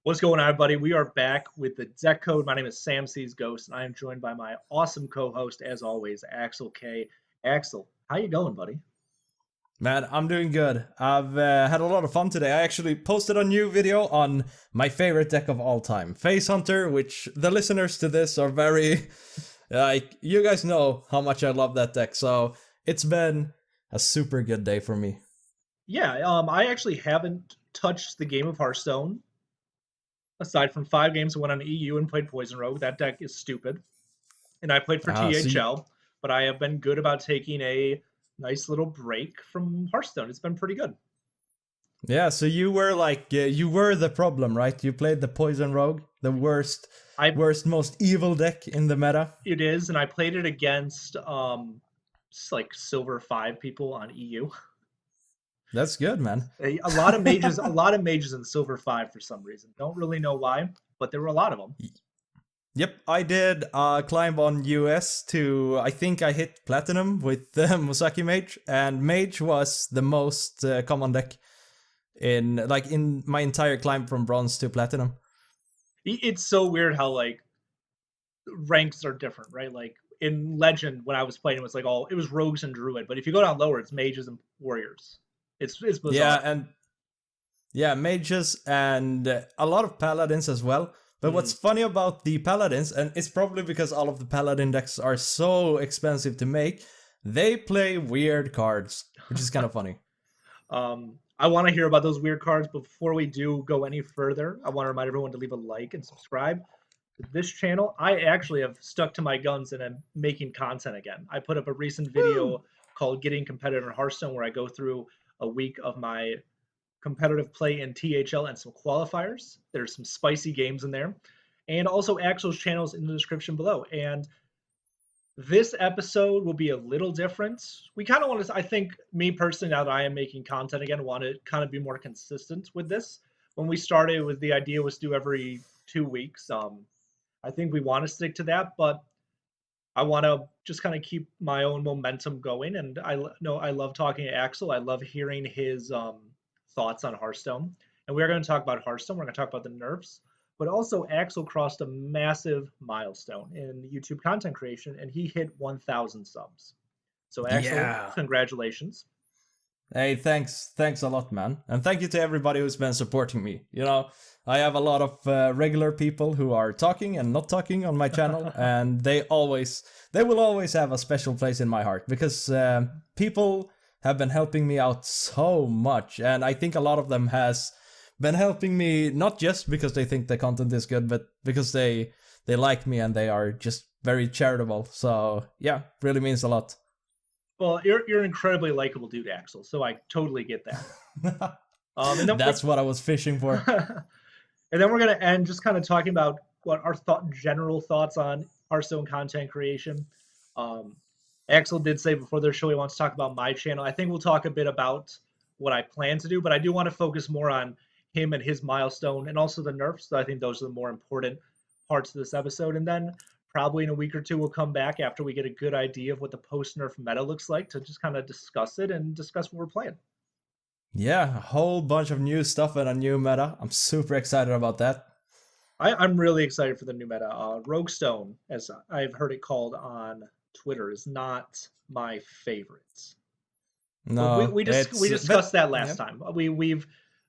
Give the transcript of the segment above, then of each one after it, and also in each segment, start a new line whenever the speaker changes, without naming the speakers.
What's going on, everybody? We are back with the deck code. My name is SamSeesGhosts, and I am joined by my awesome co-host, as always, AxelK. Axel, how you going, buddy?
Man, I'm doing good. I've had a lot of fun today. I actually posted a new video on my favorite deck of all time, Face Hunter, which the listeners to this are very, you guys know how much I love that deck, so it's been a super good day for me.
Yeah, I actually haven't touched the game of Hearthstone. Aside from 5 games, I went on EU and played Poison Rogue. That deck is stupid. And I played for
Ah, so you,
THL, but I have been good about taking a nice little break from Hearthstone. It's been pretty good.
yeah, so you were you were the problem, right? You played the Poison Rogue, the
I
most evil deck in the meta.
It is, and I played it against like Silver 5 people on EU.
That's good, man.
A lot of mages, a lot of mages in Silver 5 for some reason. Don't really know why, but there were a lot of them.
Yep, I did climb on US to, I think I hit Platinum with Musaki Mage, and Mage was the most common deck in my entire climb from Bronze to Platinum.
It's so weird how like ranks are different, right? Like in Legend, when I was playing, it was Rogues and Druid, but if you go down lower, it's Mages and Warriors. It's bizarre.
Yeah, Mages and a lot of Paladins as well. But what's funny about the Paladins, and it's probably because all of the Paladin decks are so expensive to make, they play weird cards, which is kind of funny.
I want to hear about those weird cards, but before we do go any further, I want to remind everyone to leave a like and subscribe to this channel. I actually have stuck to my guns and am making content again. I put up a recent video called Getting Competitive in Hearthstone, where I go through a week of my competitive play in THL and some qualifiers. There's some spicy games in there. And also Axel's channels in the description below. And this episode will be a little different. We kind of want to, I think, me personally, now that I am making content again, want to kind of be more consistent with this. When we started, with the idea was to do every 2 weeks. I think we want to stick to that, but I want to just kind of keep my own momentum going. And I know I love talking to Axel. I love hearing his thoughts on Hearthstone. And we're going to talk about Hearthstone. We're going to talk about the nerfs. But also, Axel crossed a massive milestone in YouTube content creation, and he hit 1,000 subs. So, Axel, congratulations.
Hey, thanks a lot, man. And thank you to everybody who's been supporting me. You know, I have a lot of regular people who are talking and not talking on my channel, and they will always have a special place in my heart, because people have been helping me out so much, and I think a lot of them has been helping me not just because they think the content is good, but because they like me and they are just very charitable. So yeah, really means a lot.
Well, you're an incredibly likable dude, Axel. So I totally get that.
And that's what I was fishing for.
And then we're gonna end just kind of talking about what our general thoughts on Hearthstone content creation. Axel did say before their show he wants to talk about my channel. I think we'll talk a bit about what I plan to do, but I do want to focus more on him and his milestone, and also the nerfs. So I think those are the more important parts of this episode. And then probably in a week or two, we'll come back after we get a good idea of what the post-nerf meta looks like to just kind of discuss it and discuss what we're playing.
Yeah, a whole bunch of new stuff and a new meta. I'm super excited about that.
I'm really excited for the new meta. Roguestone, as I've heard it called on Twitter, is not my favorite.
No,
we discussed that last time.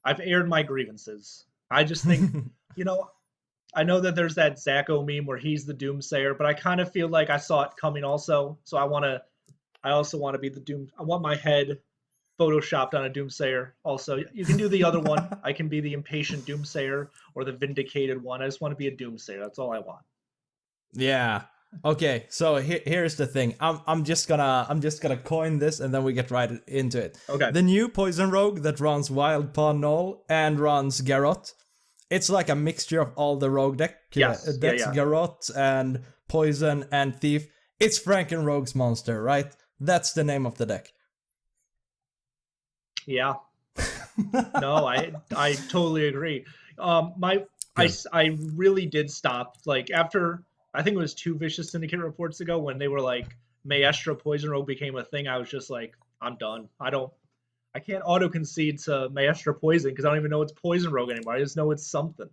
I've aired my grievances. I just think, I know that there's that Zacho meme where he's the Doomsayer, but I kind of feel like I saw it coming also. So I also want to be the Doom. I want my head photoshopped on a Doomsayer. Also, you can do the other one. I can be the impatient Doomsayer or the vindicated one. I just want to be a Doomsayer. That's all I want.
Yeah. Okay, so here's the thing. I'm just gonna coin this, and then we get right into it.
Okay.
The new Poison Rogue that runs Wild Pawn Null and runs Garrote. It's like a mixture of all the rogue deck.
Yes.
That's Garrote and Poison and Thief. It's Franken Rogue's Monster, right? That's the name of the deck.
Yeah. No, I totally agree. I really did stop, like, after I think it was 2 Vicious Syndicate reports ago when they were like Maestra Poison Rogue became a thing. I was just like, I'm done. I can't auto concede to Maestra Poison because I don't even know it's Poison Rogue anymore. I just know it's something.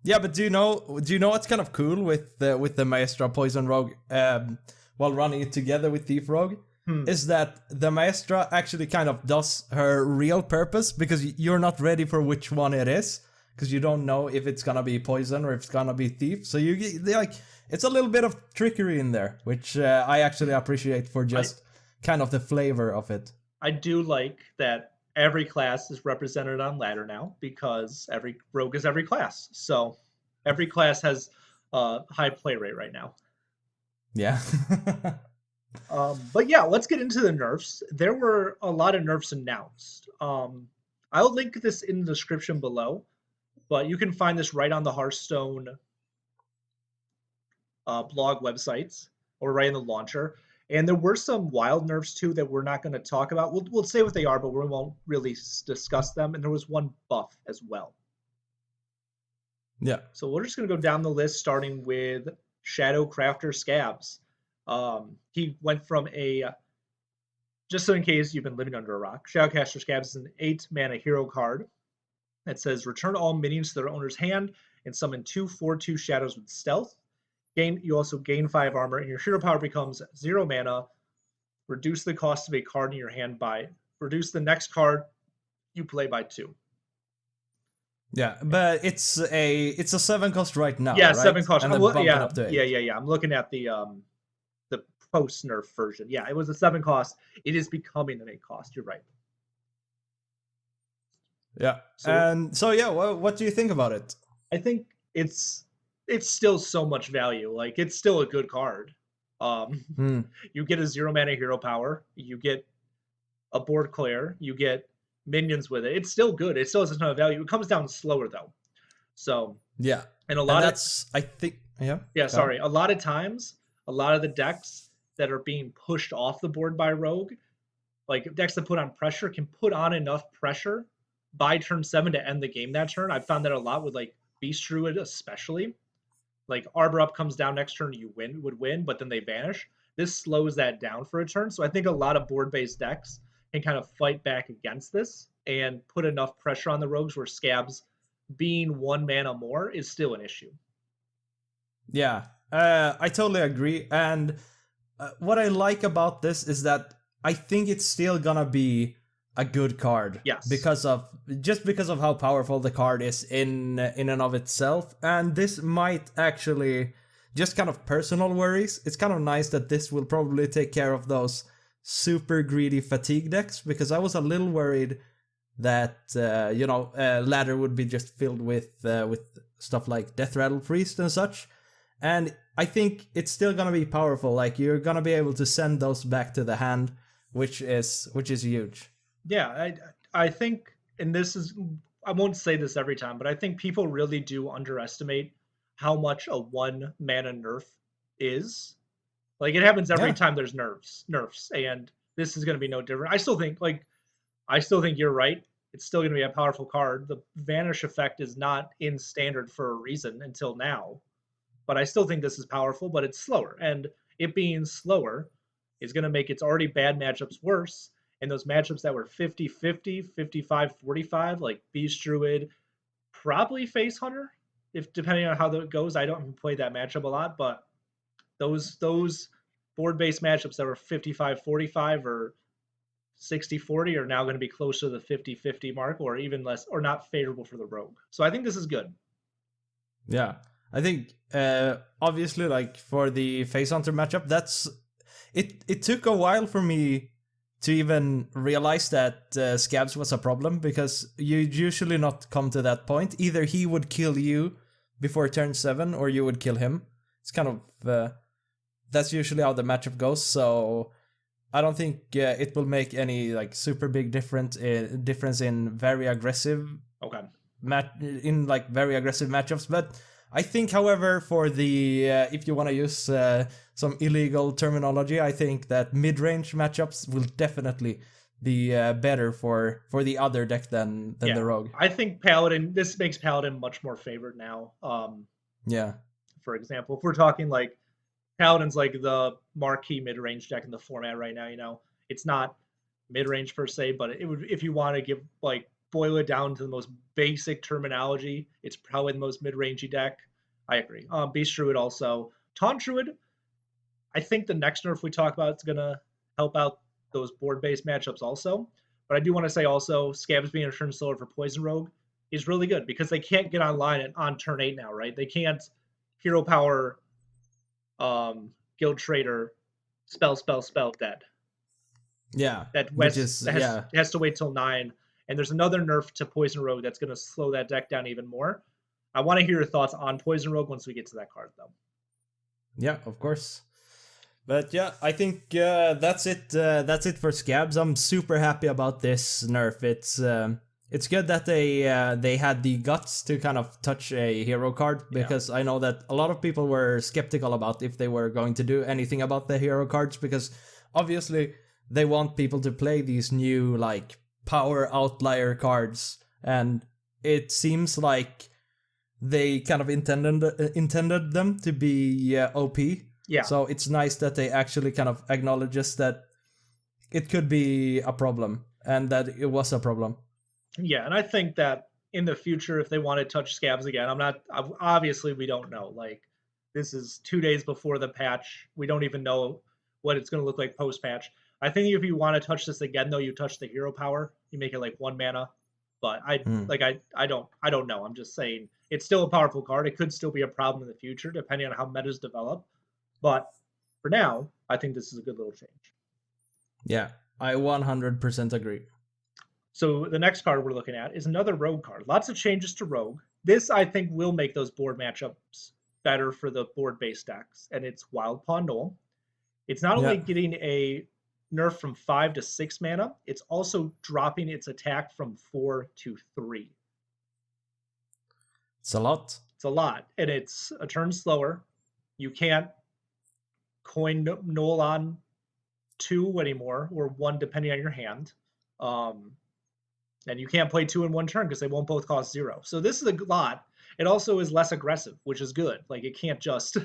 Yeah, but do you know what's kind of cool with the Maestra Poison Rogue while running it together with Thief Rogue? Is that the Maestra actually kind of does her real purpose, because you're not ready for which one it is, because you don't know if it's gonna be Poison or if it's gonna be Thief. So it's a little bit of trickery in there, which I actually appreciate for just kind of the flavor of it.
I do like that every class is represented on ladder now, because every rogue is every class. So every class has a high play rate right now.
Yeah.
But yeah, let's get into the nerfs. There were a lot of nerfs announced. I'll link this in the description below, but you can find this right on the Hearthstone blog websites or right in the launcher. And there were some wild nerfs too that we're not going to talk about. We'll say what they are, but we won't really discuss them. And there was one buff as well.
Yeah.
So we're just going to go down the list, starting with Shadow Crafter Scabs. He went from just so in case you've been living under a rock, Shadowcaster Scabs is an 8-mana hero card that says return all minions to their owner's hand and summon 2 4/2 shadows with stealth. You also gain 5 armor, and your hero power becomes 0 mana. Reduce the cost of a card in your hand by reduce the next card you play by 2.
Yeah, but it's a 7 cost right now.
Yeah,
right?
7 cost.
And then bump it
yeah,
up to 8.
yeah. I'm looking at the post nerf version. Yeah, it was a 7 cost. It is becoming an 8 cost. You're right.
Yeah. What do you think about it?
I think it's still so much value. Like, it's still a good card. You get a 0 mana hero power. You get a board clear. You get minions with it. It's still good. It still has a ton of value. It comes down slower though. So
yeah,
and a lot
and
of
that's I think yeah.
Yeah, sorry. A lot of times, a lot of the decks that are being pushed off the board by Rogue, like decks that put on pressure, can put on enough pressure by turn 7 to end the game that turn. I've found that a lot with like Beast Druid especially. Like Arbor Up comes down next turn, you would win, but then they vanish. This slows that down for a turn. So I think a lot of board-based decks can kind of fight back against this and put enough pressure on the rogues where Scabs being 1 mana more is still an issue.
Yeah, I totally agree. And what I like about this is that I think it's still gonna be a good card.
Yes.
Because of how powerful the card is in and of itself. And this might actually, just kind of personal worries, it's kind of nice that this will probably take care of those super greedy fatigue decks, because I was a little worried that ladder would be just filled with stuff like Death Rattle Priest and such. And I think it's still gonna be powerful. Like, you're gonna be able to send those back to the hand, which is huge.
Yeah, I think, and this is, I won't say this every time, but I think people really do underestimate how much a 1 mana nerf is. Like, it happens every time there's nerfs, and this is going to be no different. I still think you're right. It's still going to be a powerful card. The Vanish effect is not in standard for a reason until now, but I still think this is powerful, but it's slower. And it being slower is going to make its already bad matchups worse. And those matchups that were 50-50, 55-45, like Beast Druid, probably Face Hunter, if depending on how that goes. I don't play that matchup a lot, but those board-based matchups that were 55-45 or 60-40 are now going to be closer to the 50-50 mark, or even less, or not favorable for the rogue. So I think this is good.
Yeah, I think obviously, like, for the Face Hunter matchup, that's it. It took a while for me to even realize that Scabs was a problem, because you usually not come to that point. Either he would kill you before turn 7, or you would kill him. It's kind of that's usually how the matchup goes. So I don't think it will make any like super big difference in very aggressive very aggressive matchups. But I think, however, for the if you want to use some illegal terminology, I think that mid-range matchups will definitely be better for the other deck than the rogue.
I think Paladin. This makes Paladin much more favored now.
Yeah.
For example, if we're talking like Paladin's like the marquee mid-range deck in the format right now. You know, it's not mid-range per se, but it would, if you want to give like boil it down to the most basic terminology, it's probably the most mid-rangey deck. I agree. Beast Druid also. Taunt Druid, I think the next nerf we talk about is going to help out those board-based matchups also. But I do want to say also, Scabs being a turn slower for Poison Rogue is really good because they can't get online on turn 8 now, right? They can't hero power Guild Trader spell dead.
Yeah,
That has to wait till 9. And there's another nerf to Poison Rogue that's going to slow that deck down even more. I want to hear your thoughts on Poison Rogue once we get to that card, though.
Yeah, of course. But yeah, I think that's it. That's it for Scabs. I'm super happy about this nerf. It's good that they had the guts to kind of touch a hero card, because I know that a lot of people were skeptical about if they were going to do anything about the hero cards, because obviously they want people to play these new like power outlier cards, and it seems like they kind of intended them to be OP.
Yeah.
So it's nice that they actually kind of acknowledges that it could be a problem and that it was a problem.
Yeah, and I think that in the future, if they want to touch Scabs again, obviously we don't know. Like, this is 2 days before the patch. We don't even know what it's going to look like post-patch. I think if you want to touch this again, though, you touch the hero power. You make it like 1 mana. But I don't know. I'm just saying it's still a powerful card. It could still be a problem in the future, depending on how metas develop. But for now, I think this is a good little change.
Yeah, I 100% agree.
So the next card we're looking at is another Rogue card. Lots of changes to Rogue. This, I think, will make those board matchups better for the board-based decks, and it's Wild Pawn Knoll. It's not only getting a nerf from 5 to 6 mana, it's also dropping its attack from 4 to 3.
It's a lot.
It's a lot, and it's a turn slower. You can't coin Knoll on 2 anymore, or 1 depending on your hand. And you can't play 2 in 1 turn because they won't both cost 0. So this is a lot. It also is less aggressive, which is good. Like, it can't just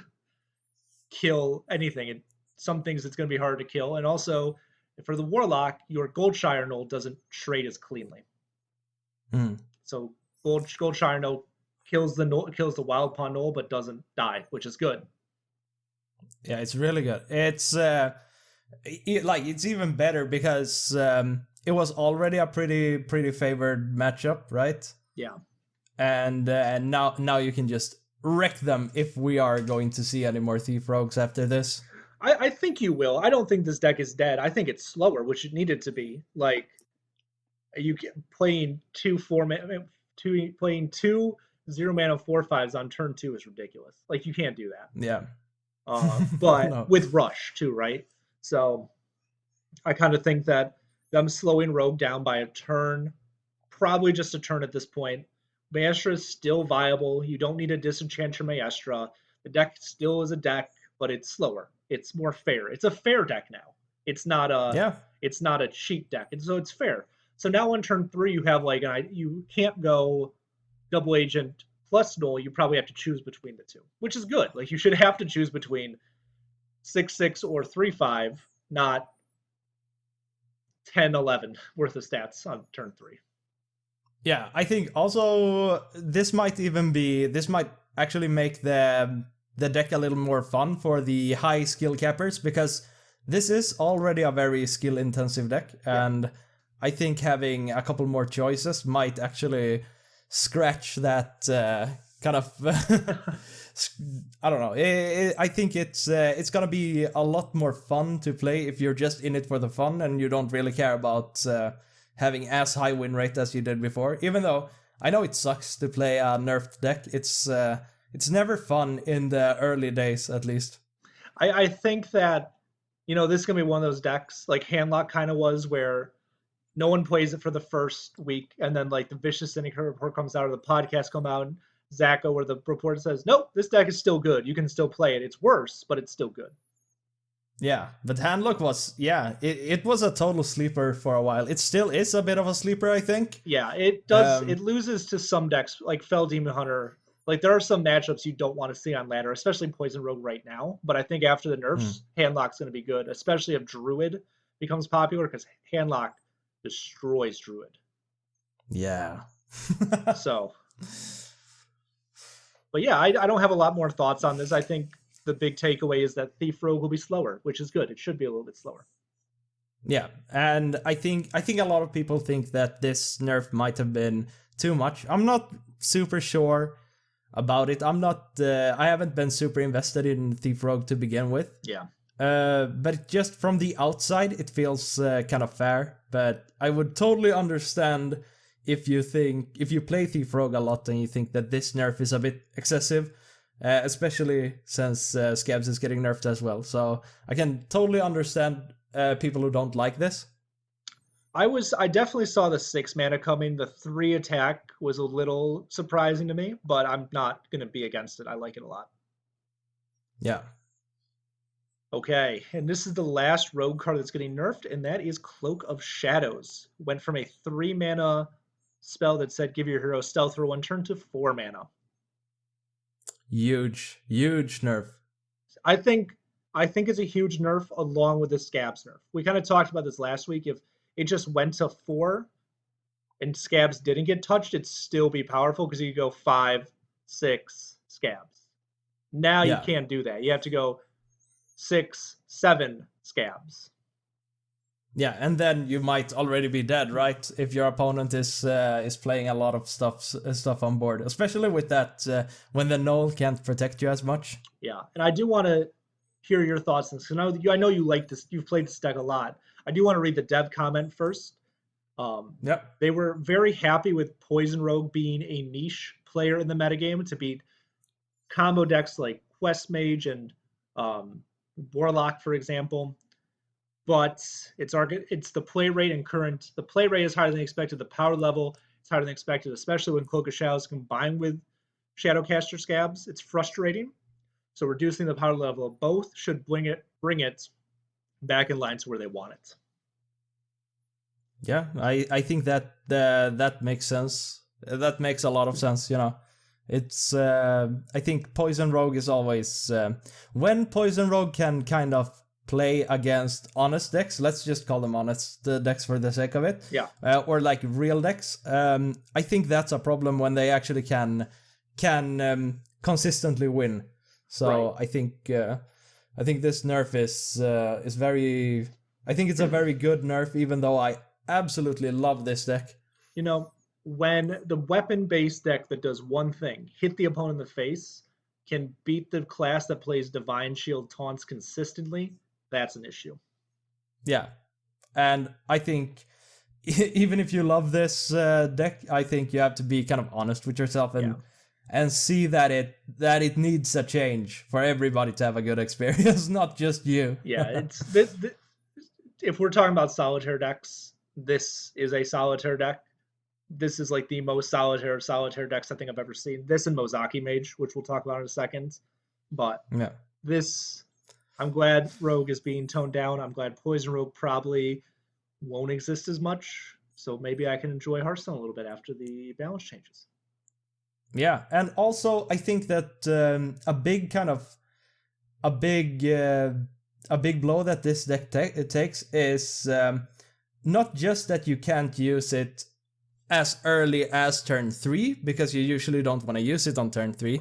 kill anything. Some things it's going to be hard to kill. And also, for the Warlock, your Goldshire Knoll doesn't trade as cleanly. So Goldshire Knoll kills the Wild Pawn Knoll, but doesn't die, which is good.
Yeah, it's really good. It's it's even better because it was already a pretty favored matchup, right?
Yeah.
And now you can just wreck them if we are going to see any more Thief Rogues after this.
I think you will. I don't think this deck is dead. I think it's slower, which it needed to be. Like, you playing 2 0-mana 4/5s on turn 2 is ridiculous. Like, you can't do that.
Yeah.
But no. With Rush too, right? So I kind of think that them slowing Rogue down by a turn, probably just a turn at this point. Maestra is still viable. You don't need to disenchant your Maestra. The deck still is a deck, but it's slower. It's more fair. It's a fair deck now. It's not a cheap deck, and so it's fair. So now on turn 3, you have you can't go double agent plus Knoll. You probably have to choose between the two, which is good. Like, you should have to choose between 6/6 or 3/5, not 10-11 worth of stats on turn 3.
Yeah, I think also this might actually make the deck a little more fun for the high skill cappers, because this is already a very skill intensive deck, and I think having a couple more choices might actually scratch that kind of I don't know. I think it's gonna be a lot more fun to play if you're just in it for the fun and you don't really care about having as high win rate as you did before. Even though I know it sucks to play a nerfed deck, it's never fun in the early days, at least.
I think that, this is gonna be one of those decks like Handlock kind of was, where no one plays it for the first week, and then like the Vicious Syndicate report comes out, or the podcast come out, and Zacho or the report says, nope, this deck is still good. You can still play it. It's worse, but it's still good.
Yeah, but Handlock was, it was a total sleeper for a while. It still is a bit of a sleeper, I think.
Yeah, it does. It loses to some decks, like Fell Demon Hunter. Like, there are some matchups you don't want to see on ladder, especially Poison Rogue right now. But I think after the nerfs, Handlock's going to be good, especially if Druid becomes popular, because Handlock destroys Druid.
Yeah.
So, but yeah, I don't have a lot more thoughts on this. I think the big takeaway is that Thief Rogue will be slower, which is good. It should be a little bit slower.
Yeah, and I think a lot of people think that this nerf might have been too much. I'm not super sure about it. I haven't been super invested in Thief Rogue to begin with.
Yeah.
But just from the outside, it feels kind of fair. But I would totally understand if you play Thief Rogue a lot and you think that this nerf is a bit excessive, especially since Scabs is getting nerfed as well. So I can totally understand people who don't like this.
I definitely saw the 6 mana coming. The 3 attack was a little surprising to me, but I'm not going to be against it. I like it a lot.
Yeah.
Okay, and this is the last rogue card that's getting nerfed, and that is Cloak of Shadows. Went from a 3 mana spell that said give your hero stealth for 1 turn to 4 mana.
Huge nerf.
I think it's a huge nerf along with the Scabs nerf. We kind of talked about this last week. If it just went to 4 and Scabs didn't get touched, it'd still be powerful because you could go 5, 6 Scabs. Now you can't do that. You have to go 6, 7 Scabs.
Yeah, and then you might already be dead, right? If your opponent is playing a lot of stuff on board, especially with that when the null can't protect you as much.
Yeah, and I do want to hear your thoughts on this. I know you like this. You've played this deck a lot. I do want to read the dev comment first.
Yep.
They were very happy with Poison Rogue being a niche player in the metagame to beat combo decks like Quest Mage and Warlock, for example. But it's the play rate and current. The play rate is higher than expected. The power level is higher than expected, especially when Cloak of Shadows combined with Shadowcaster Scabs. It's frustrating. So reducing the power level of both should bring it back in line to where they want it.
Yeah, I think that makes sense. That makes a lot of sense, you know. It's I think Poison Rogue is always when Poison Rogue can kind of play against honest decks, let's just call them honest decks for the sake of it.
Yeah.
Or like real decks. I think that's a problem when they actually can consistently win. So right. I think this nerf is very. I think it's a very good nerf, even though I absolutely love this deck.
You know, when the weapon-based deck that does one thing, hit the opponent in the face, can beat the class that plays Divine Shield taunts consistently, that's an issue.
Yeah, and I think even if you love this deck, I think you have to be kind of honest with yourself and see that it needs a change for everybody to have a good experience, not just you.
Yeah, it's if we're talking about solitaire decks, this is a solitaire deck. This is like the most solitaire decks I think I've ever seen. This and Mozaki Mage, which we'll talk about in a second. But
yeah,
this, I'm glad Rogue is being toned down. I'm glad Poison Rogue probably won't exist as much. So maybe I can enjoy Hearthstone a little bit after the balance changes.
Yeah, and also I think that a big blow that this deck takes is not just that you can't use it as early as turn 3, because you usually don't want to use it on turn 3.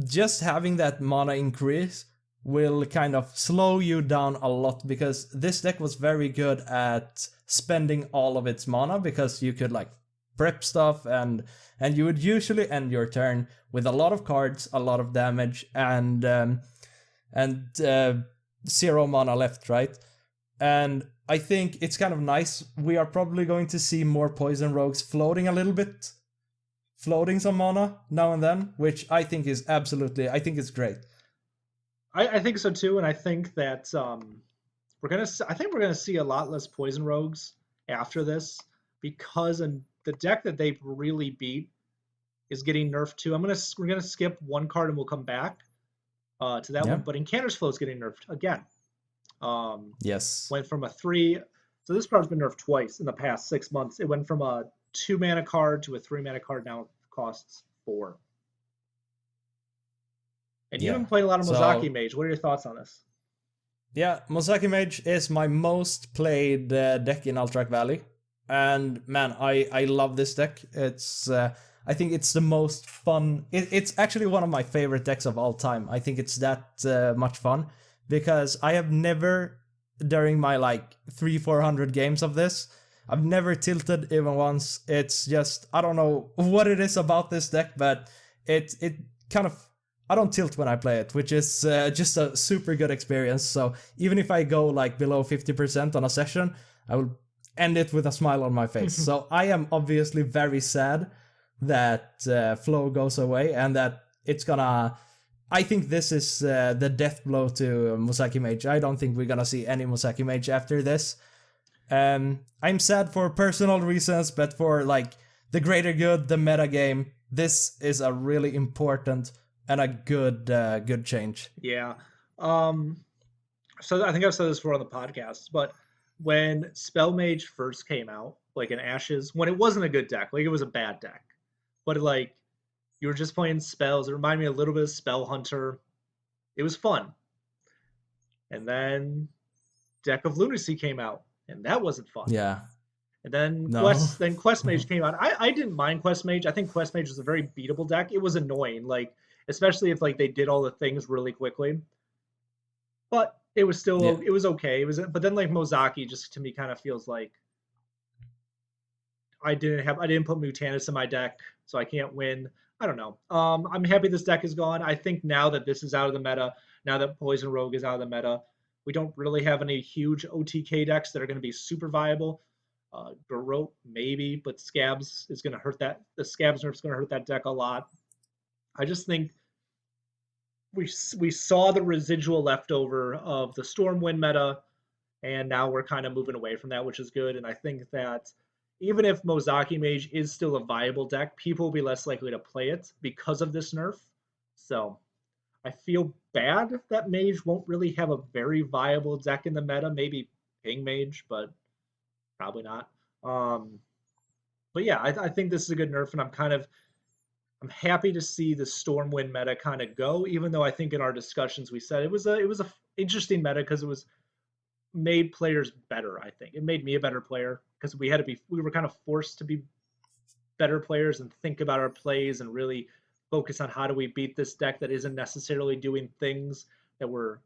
Just having that mana increase will kind of slow you down a lot, because this deck was very good at spending all of its mana, because you could like prep stuff and you would usually end your turn with a lot of cards, a lot of damage, and 0 mana left, right? And I think it's kind of nice. We are probably going to see more Poison Rogues floating a little bit, floating some mana now and then, which I think is I think it's great.
I think so too, and I think that we're gonna see a lot less Poison Rogues after this, because the deck that they really beat is getting nerfed too. We're gonna skip one card and we'll come back to that one. But Incanter's Flow is getting nerfed again.
Yes.
Went from a 3. So this card's been nerfed twice in the past 6 months. It went from a 2 mana card to a 3 mana card. Now it costs 4. And you haven't played a lot of Mozaki Mage. What are your thoughts on this?
Yeah, Mozaki Mage is my most played deck in Alterac Valley. And man, I love this deck. It's I think it's the most fun. It's actually one of my favorite decks of all time. I think it's that much fun because I have never, during my like 300-400 games of this, I've never tilted even once. It's just, I don't know what it is about this deck, but it kind of, I don't tilt when I play it, which is just a super good experience. So even if I go like below 50% on a session, I will end it with a smile on my face. So I am obviously very sad that flow goes away and that it's gonna, I think this is the death blow to Musaki Mage. I don't think we're gonna see any Musaki Mage after this. I'm sad for personal reasons, but for like the greater good, the meta game, this is a really important and a good change.
Yeah. So I think I've said this before on the podcast, but when Spell Mage first came out, like in Ashes, when it wasn't a good deck, like it was a bad deck, but like you were just playing spells. It reminded me a little bit of Spell Hunter. It was fun. And then Deck of Lunacy came out, and that wasn't fun.
Yeah.
And then
No.
Quest Mage came out. I didn't mind Quest Mage. I think Quest Mage was a very beatable deck. It was annoying, like especially if like they did all the things really quickly. But it was still it was okay. It was, but then like Mozaki just to me kind of feels like I didn't put Mutanus in my deck, so I can't win. I don't know. I'm happy this deck is gone. I think now that this is out of the meta, now that Poison Rogue is out of the meta, we don't really have any huge OTK decks that are going to be super viable. Garrote maybe, but Scabs is going to hurt that. The Scabs nerf is going to hurt that deck a lot. I just think we saw the residual leftover of the Stormwind meta, and now we're kind of moving away from that, which is good. And I think that even if Mozaki Mage is still a viable deck, people will be less likely to play it because of this nerf. So I feel bad that Mage won't really have a very viable deck in the meta. Maybe Ping Mage, but probably not. But yeah, I think this is a good nerf, and I'm happy to see the Stormwind meta kind of go. Even though I think in our discussions we said it was a interesting meta because it was made players better. I think it made me a better player because we were kind of forced to be better players and think about our plays and really focus on how do we beat this deck that isn't necessarily doing things that we're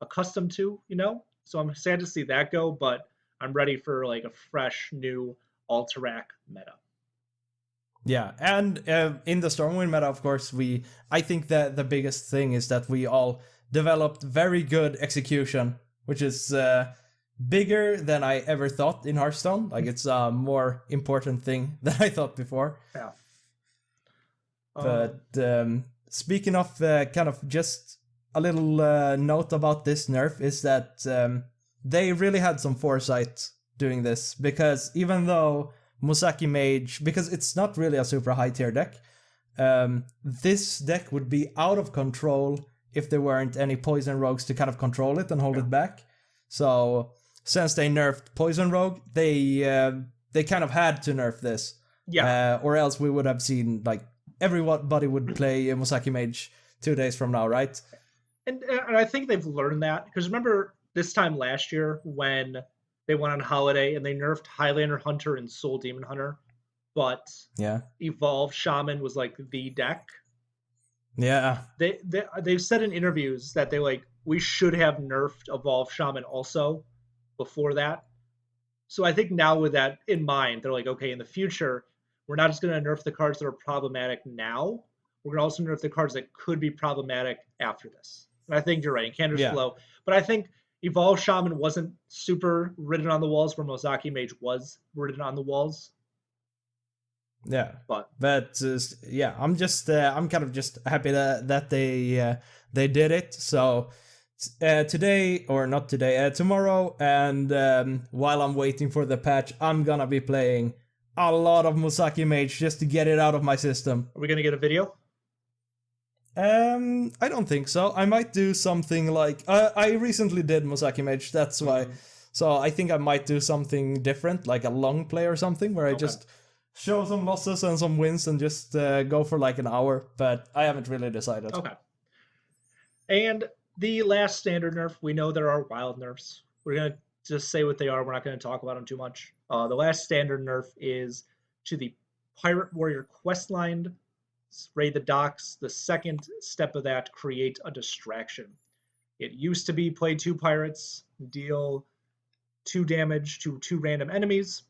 accustomed to, you know? So I'm sad to see that go, but I'm ready for like a fresh new Alterac meta.
Yeah, and in the Stormwind meta, of course, I think that the biggest thing is that we all developed very good execution, which is bigger than I ever thought in Hearthstone. Like, it's a more important thing than I thought before.
Yeah.
But speaking of kind of just a little note about this nerf is that they really had some foresight doing this, because even though Musaki Mage, because it's not really a super high tier deck, this deck would be out of control if there weren't any Poison Rogues to kind of control it and hold it back. So since they nerfed Poison Rogue, they kind of had to nerf this.
Yeah.
Or else we would have seen like everybody would play Musaki Mage 2 days from now, right?
And I think they've learned that, because remember this time last year when they went on holiday and they nerfed Highlander Hunter and Soul Demon Hunter, but Evolve Shaman was like the deck.
Yeah.
They've said in interviews that we should have nerfed Evolve Shaman also before that. So I think now with that in mind, they're like, okay, in the future, we're not just going to nerf the cards that are problematic now. We're going to also nerf the cards that could be problematic after this. And I think you're right. Cander's Flow. But I think Evolve Shaman wasn't super written on the walls where Mozaki Mage was written on the walls.
Yeah. But yeah, I'm kind of just happy that they did it. So tomorrow, and while I'm waiting for the patch, I'm gonna be playing a lot of Musaki Mage just to get it out of my system.
Are we gonna get a video?
I don't think so. I might do something like I recently did Musaki Mage, that's why. So I think I might do something different, like a long play or something, where I just show some losses and some wins and just go for like an hour, but I haven't really decided.
Okay. And the last standard nerf, we know there are wild nerfs. We're going to just say what they are. We're not going to talk about them too much. The last standard nerf is to the Pirate Warrior quest line, raid the docks. The second step of that, create a distraction. It used to be play 2 pirates, deal 2 damage to 2 random enemies.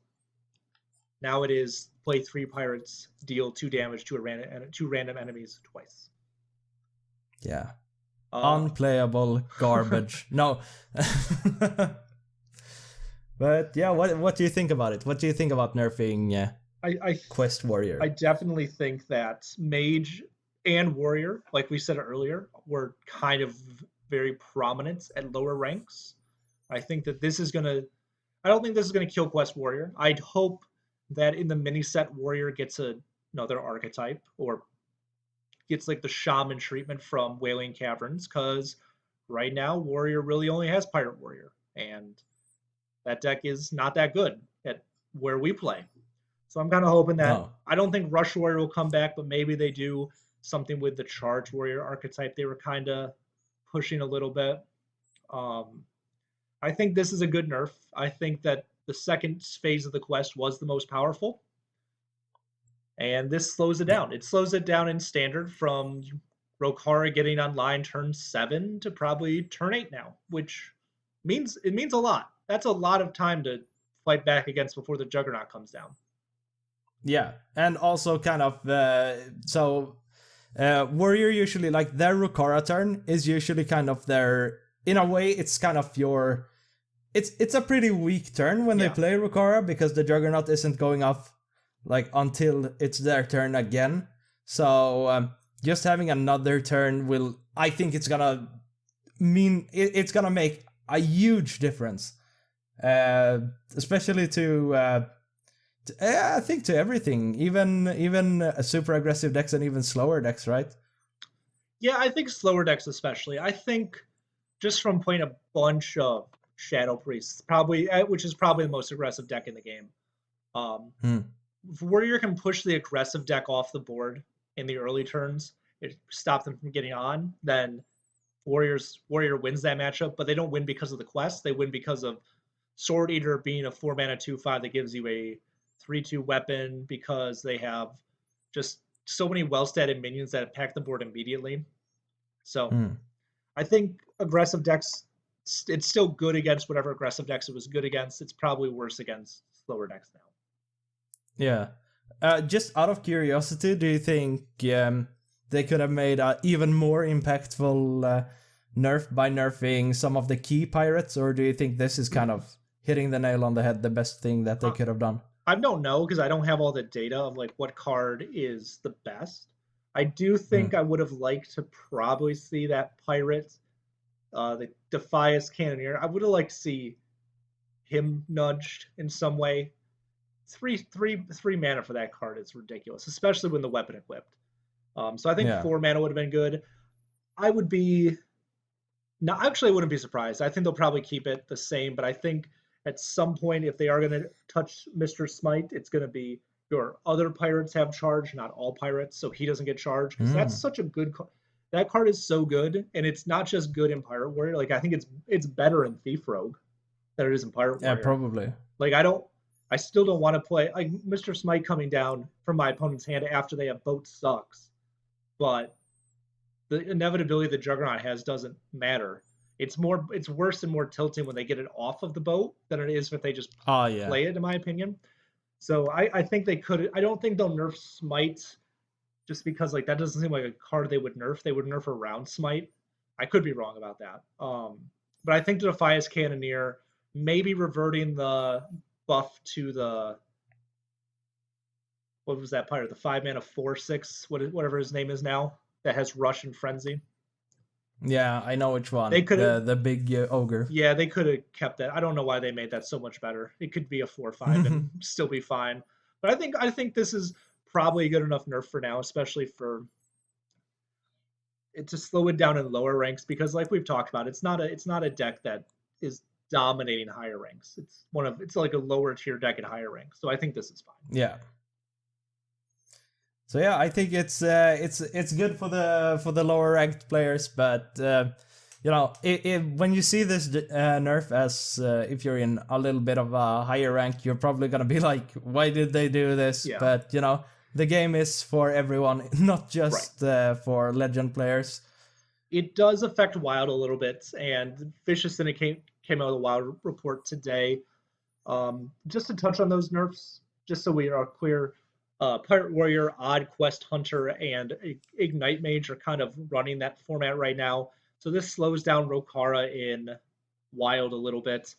Now it is play 3 pirates, deal 2 damage to 2 random enemies twice.
Yeah. Unplayable garbage. No. But yeah, what do you think about it? What do you think about nerfing Quest Warrior?
I definitely think that Mage and Warrior, like we said earlier, were kind of very prominent at lower ranks. I think that this is gonna. I don't think this is gonna kill Quest Warrior. I'd hope that in the mini set, Warrior gets another archetype or gets like the Shaman treatment from Wailing Caverns, because right now Warrior really only has Pirate Warrior, and that deck is not that good at where we play. So I'm kind of hoping that I don't think Rush Warrior will come back, but maybe they do something with the Charge Warrior archetype they were kind of pushing a little bit. I think this is a good nerf. I think that the second phase of the quest was the most powerful, and this slows it down. It slows it down in standard from Rokara getting online turn 7 to probably turn 8 now, which means a lot. That's a lot of time to fight back against before the Juggernaut comes down.
Yeah, and also kind of Warrior usually, like, their Rokara turn is usually kind of their, in a way, it's kind of your, it's a pretty weak turn when they play Rokara, because the Juggernaut isn't going off like until it's their turn again. So just having another turn I think it's gonna mean it's gonna make a huge difference, especially to I think to everything, even super aggressive decks and even slower decks, right?
Yeah, I think slower decks especially. I think just from playing a bunch of Shadow Priests, which is probably the most aggressive deck in the game. If Warrior can push the aggressive deck off the board in the early turns, it stops them from getting on, then Warrior wins that matchup, but they don't win because of the quest. They win because of Sword Eater being a 4-mana 2/5 that gives you a 3/2 weapon, because they have just so many well-statted minions that attack the board immediately. So I think aggressive decks, it's still good against whatever aggressive decks it was good against. It's probably worse against slower decks now.
Yeah. Just out of curiosity, do you think they could have made an even more impactful nerf by nerfing some of the key pirates, or do you think this is kind of hitting the nail on the head, the best thing that they could have done?
I don't know, because I don't have all the data of like what card is the best. I do think I would have liked to probably see that pirate, the Defias Cannoneer. I would have liked to see him nudged in some way. Three mana for that card is ridiculous, especially when the weapon equipped. So I think 4 mana would have been good. I wouldn't be surprised. I think they'll probably keep it the same, but I think at some point, if they are going to touch Mr. Smite, it's going to be your other pirates have charge, not all pirates, so he doesn't get charged. Because that's such a good card. That card is so good, and it's not just good in Pirate Warrior. Like, I think it's better in Thief Rogue than it is in Pirate Warrior.
Yeah, probably.
Like, I still don't want to play, like, Mr. Smite coming down from my opponent's hand after they have boat sucks. But the inevitability the Juggernaut has doesn't matter. It's worse and more tilting when they get it off of the boat than it is if they just play it, in my opinion. So I think they could. I don't think they'll nerf Smite, just because like that doesn't seem like a card they would nerf. They would nerf around Smite. I could be wrong about that. But I think the Defias Cannoneer, maybe reverting the buff to the, what was that pirate? The 5-mana 4/6, whatever his name is now, that has Rush and Frenzy.
Yeah, I know which one.
They could
the big ogre.
Yeah, they could have kept that. I don't know why they made that so much better. It could be a 4/5 and still be fine. But I think this is probably a good enough nerf for now, especially for it to slow it down in lower ranks, because like we've talked about, it's not a deck that is dominating higher ranks. It's like a lower tier deck at higher ranks. So I think this is fine.
Yeah. So yeah, I think it's good for the lower ranked players, but when you see this nerf as if you're in a little bit of a higher rank, you're probably gonna be like, why did they do this?
Yeah.
But the game is for everyone, not just for legend players.
It does affect Wild a little bit, and Vicious Syndicate came out with a Wild report today. Just to touch on those nerfs, just so we are clear, Pirate Warrior, Odd Quest Hunter, and Ignite Mage are kind of running that format right now. So this slows down Rokara in Wild a little bit.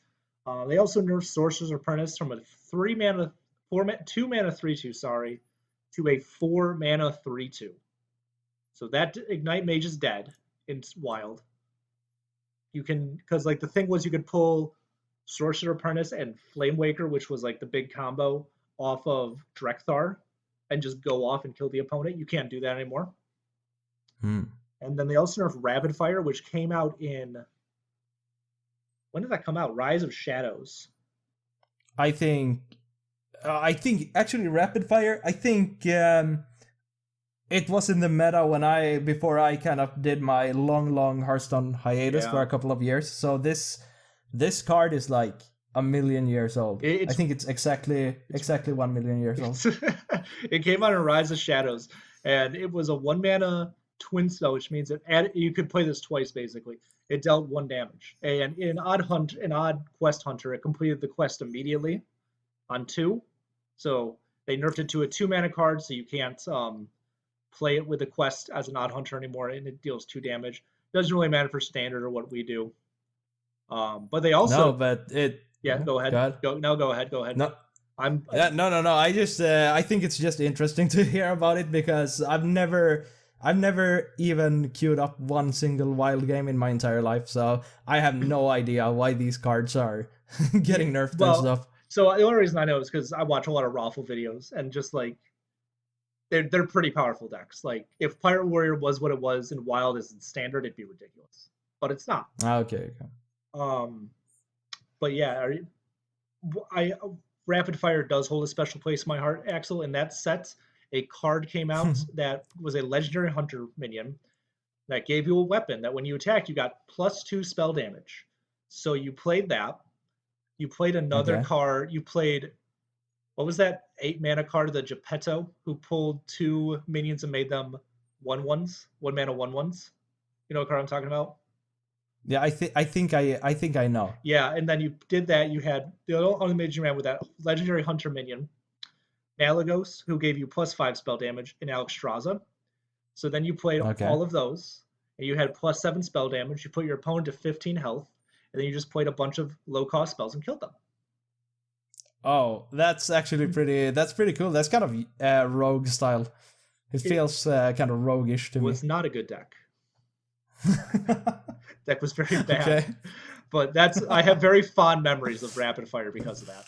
They also nerfed Sorcerer's Apprentice from a 2 mana 3/2, sorry, to a 4 mana 3/2. So that Ignite Mage is dead in Wild. You can, because like the thing was, you could pull Sorcerer Apprentice and Flame Waker, which was like the big combo, off of Drekthar and just go off and kill the opponent. You can't do that anymore. And then they also nerfed Rapid Fire, which came out in, when did that come out? Rise of Shadows.
I think actually Rapid Fire, I think it was in the meta before I kind of did my long Hearthstone hiatus for a couple of years. So this card is like 1,000,000 years old. I think it's exactly 1,000,000 years old.
It came out in Rise of Shadows, and it was a 1 mana twin spell, which means you could play this twice basically. It dealt 1 damage, and in Odd Quest Hunter, it completed the quest immediately on 2. So they nerfed it to a 2 mana card, so you can't play it with the quest as an Odd Hunter anymore, and it deals 2 damage. Doesn't really matter for standard or what we do. But they also go ahead. Go ahead.
No. No. I think it's just interesting to hear about it because I've never even queued up one single Wild game in my entire life, so I have no idea why these cards are getting nerfed and stuff.
So the only reason I know is because I watch a lot of Raffle videos, and just like they're pretty powerful decks. Like if Pirate Warrior was what it was in Wild as in Standard, it'd be ridiculous, but it's not.
Okay.
But yeah, Rapid Fire does hold a special place in my heart, Axel. In that set, a card came out that was a Legendary Hunter minion that gave you a weapon that when you attacked, you got +2 spell damage. So you played that. You played another card. You played, what was that 8 mana card, the Geppetto, who pulled 2 minions and made them 1/1s, 1 mana 1/1s. You know what card I'm talking about?
Yeah, I think I know.
Yeah, and then you did that. You had the only mage you ran with that Legendary Hunter minion, Malagos, who gave you +5 spell damage, and Alexstrasza. So then you played all of those, and you had +7 spell damage. You put your opponent to 15 health, and then you just played a bunch of low-cost spells and killed them.
Oh, that's actually pretty cool. That's kind of rogue style. It feels kind of roguish to me.
It was not a good deck. Deck was very bad. But I have very fond memories of Rapid Fire because of that.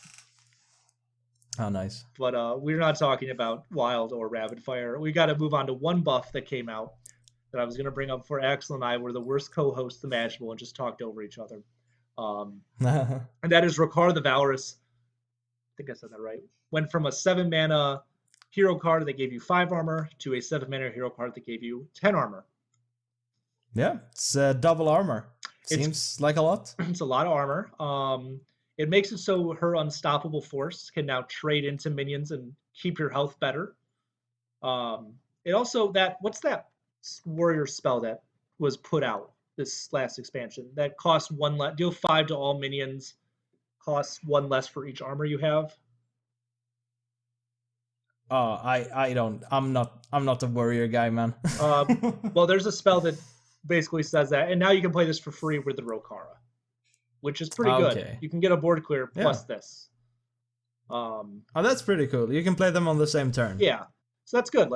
Oh, nice.
But we're not talking about Wild or Rapid Fire. We got to move on to one buff that came out that I was going to bring up for Axel and I were the worst co-hosts imaginable and just talked over each other. And that is Rokara the Valorous. I think I said that right. Went from a 7 mana hero card that gave you 5 armor to a 7 mana hero card that gave you 10 armor.
Yeah, it's double armor. Seems like a lot.
It's a lot of armor. It makes it so her unstoppable force can now trade into minions and keep your health better. It also what's that warrior spell that was put out this last expansion that costs 1 less, deal 5 to all minions, costs 1 less for each armor you have.
Oh, I'm not a warrior guy, man.
Well, there's a spell that basically says that, and now you can play this for free with the Rokara, which is pretty good. You can get a board clear plus this.
Oh, that's pretty cool. You can play them on the same turn.
Yeah, so that's good.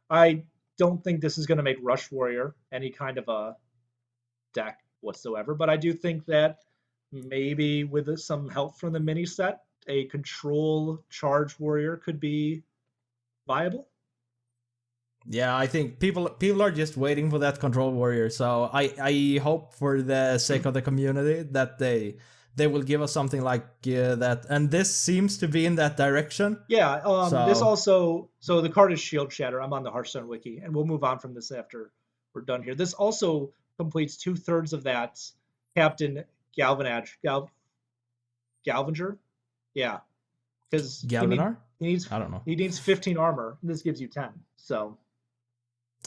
I don't think this is going to make Rush Warrior any kind of a deck whatsoever, but I do think that maybe with some help from the mini set, a control charge warrior could be viable.
Yeah, I think people are just waiting for that control warrior. So I hope for the sake of the community that they will give us something like that. And this seems to be in that direction.
Yeah. This also, so the card is Shield Shatter. I'm on the Hearthstone wiki, and we'll move on from this after we're done here. This also completes 2/3 of that, Captain Galvanger. Yeah, because
Galvanar?
he needs
I don't know.
he needs 15 armor, and this gives you 10. So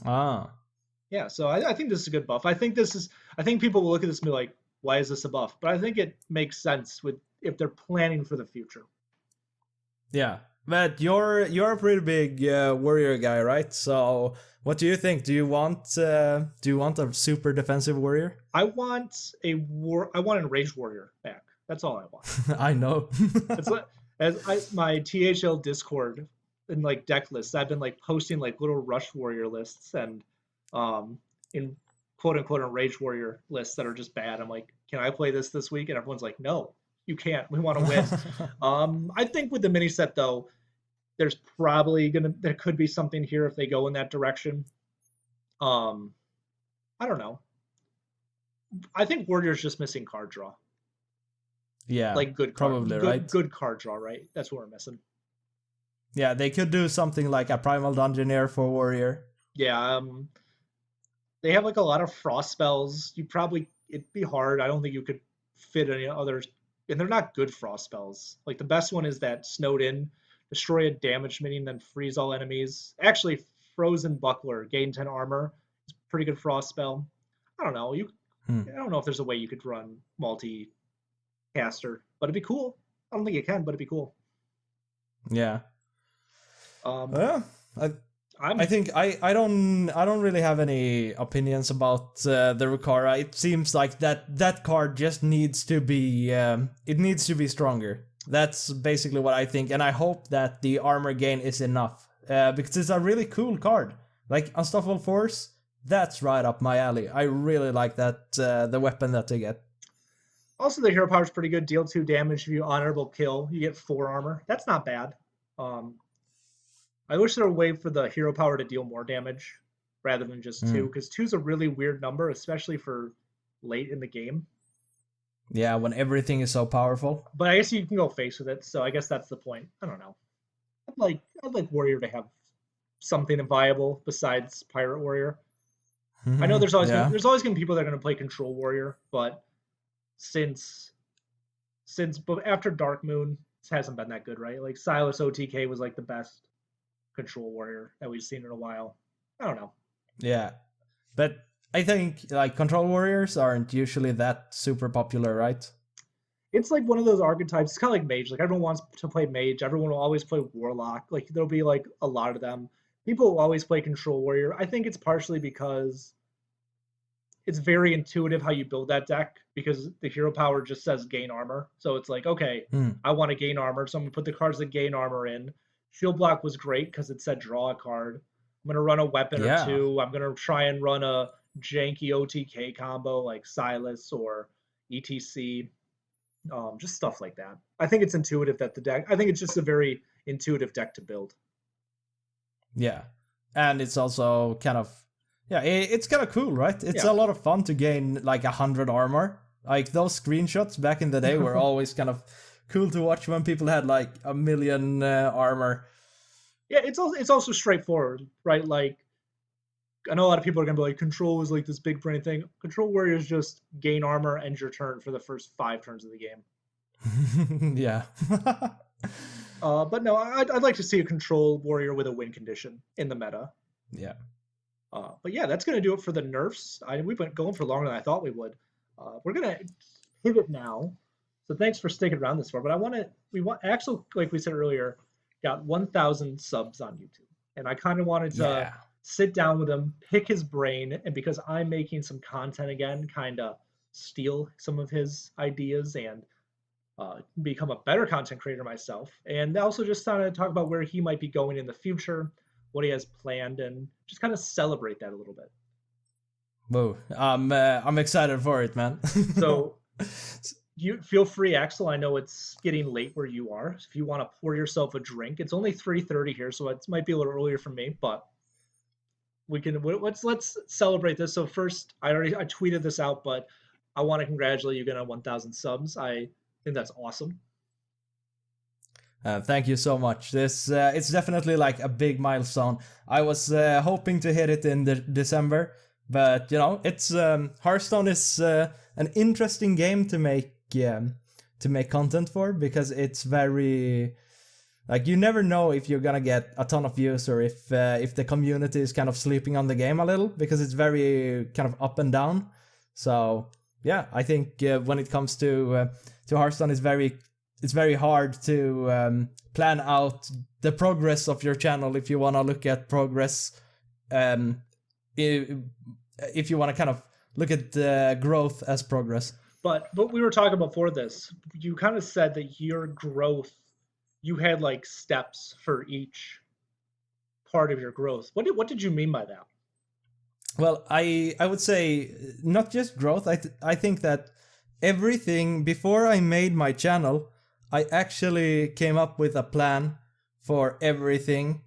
Ah.
yeah, so I think this is a good buff. I think people will look at this and be like, why is this a buff? But I think it makes sense with if they're planning for the future.
Yeah, but you're a pretty big warrior guy, right? So what do you think? Do you want a super defensive warrior?
I want a enraged warrior back. That's all I want.
I know.
It's like my THL Discord and like deck lists, I've been like posting like little rush warrior lists and in quote unquote enraged warrior lists that are just bad. I'm like, can I play this week? And everyone's like, no, you can't. We want to win. I think with the mini set though, there could be something here if they go in that direction. I don't know. I think Warrior's just missing card draw.
Yeah,
like good
probably right.
Good card draw, right? That's what we're missing.
Yeah, they could do something like a Primal Dungeoneer for Warrior.
Yeah, they have like a lot of frost spells. It'd be hard. I don't think you could fit any others, and they're not good frost spells. Like the best one is that Snowed In, destroy a damage minion, then freeze all enemies. Actually, Frozen Buckler, gain 10 armor. It's a pretty good frost spell. I don't know. I don't know if there's a way you could run multi-caster, but it'd be cool. I don't think you can, but it'd be cool.
Yeah.
Yeah.
I think I don't really have any opinions about the Rukara. It seems like that card just needs to be it needs to be stronger. That's basically what I think, and I hope that the armor gain is enough because it's a really cool card. Like Unstoppable Force, that's right up my alley. I really like that the weapon that they get.
Also, the hero power is pretty good. Deal 2 damage if you honorable kill. You get 4 armor. That's not bad. I wish there were a way for the hero power to deal more damage rather than just 2, because 2 is a really weird number, especially for late in the game.
Yeah, when everything is so powerful.
But I guess you can go face with it, so I guess that's the point. I don't know. I'd like Warrior to have something viable besides Pirate Warrior. I know there's always gonna be people that are gonna play Control Warrior, but since after Dark Moon, it hasn't been that good, right? Like Silas OTK was like the best Control Warrior that we've seen in a while. I don't know.
Yeah, but I think like Control Warriors aren't usually that super popular, right?
It's like one of those archetypes. It's kind of like Mage. Like everyone wants to play Mage. Everyone will always play Warlock. Like there'll be like a lot of them. People will always play Control Warrior. I think it's partially because it's very intuitive how you build that deck because the hero power just says gain armor. So it's like, okay, I want to gain armor, so I'm going to put the cards that gain armor in. Shield Block was great because it said draw a card. I'm going to run a weapon or 2. I'm going to try and run a janky OTK combo like Silas or ETC. Just stuff like that. I think it's intuitive that I think it's just a very intuitive deck to build.
Yeah. And it's also kind of, it's kind of cool, right? It's a lot of fun to gain like 100 armor. Like those screenshots back in the day were always kind of cool to watch when people had like 1 million armor.
Yeah, it's also straightforward, right? Like, I know a lot of people are gonna be like, Control is like this big brain thing. Control Warriors just gain armor, end your turn for the first 5 turns of the game.
Yeah.
But no, I'd like to see a Control Warrior with a win condition in the meta.
Yeah.
But yeah, that's gonna do it for the nerfs. We've been going for longer than I thought we would. We're gonna pivot now. So thanks for sticking around this far. But we want Axel, like we said earlier, got 1,000 subs on YouTube, and I kind of wanted to sit down with him, pick his brain, and because I'm making some content again, kind of steal some of his ideas and become a better content creator myself, and also just kind of talk about where he might be going in the future, what he has planned, and just kind of celebrate that a little bit.
Whoa, I'm excited for it, man.
So you feel free, Axel. I know it's getting late where you are. If you want to pour yourself a drink, it's only 3:30 here, so it might be a little earlier for me, but let's celebrate this. So first, I tweeted this out, but I want to congratulate you getting on 1,000 subs. I think that's awesome.
Thank you so much. It's definitely like a big milestone. I was hoping to hit it in December, But you know, it's Hearthstone is an interesting game to make content for, because it's very, like, you never know if you're gonna get a ton of views or if the community is kind of sleeping on the game a little, because it's very kind of up and down. So yeah, I think when it comes to Hearthstone, it's very hard to plan out the progress of your channel if you want to look at progress. If you want to kind of look at growth as progress.
But we were talking before this. You kind of said that your growth, you had like steps for each part of your growth. What did you mean by that?
Well, I would say not just growth. I think that everything, before I made my channel, I actually came up with a plan for everything,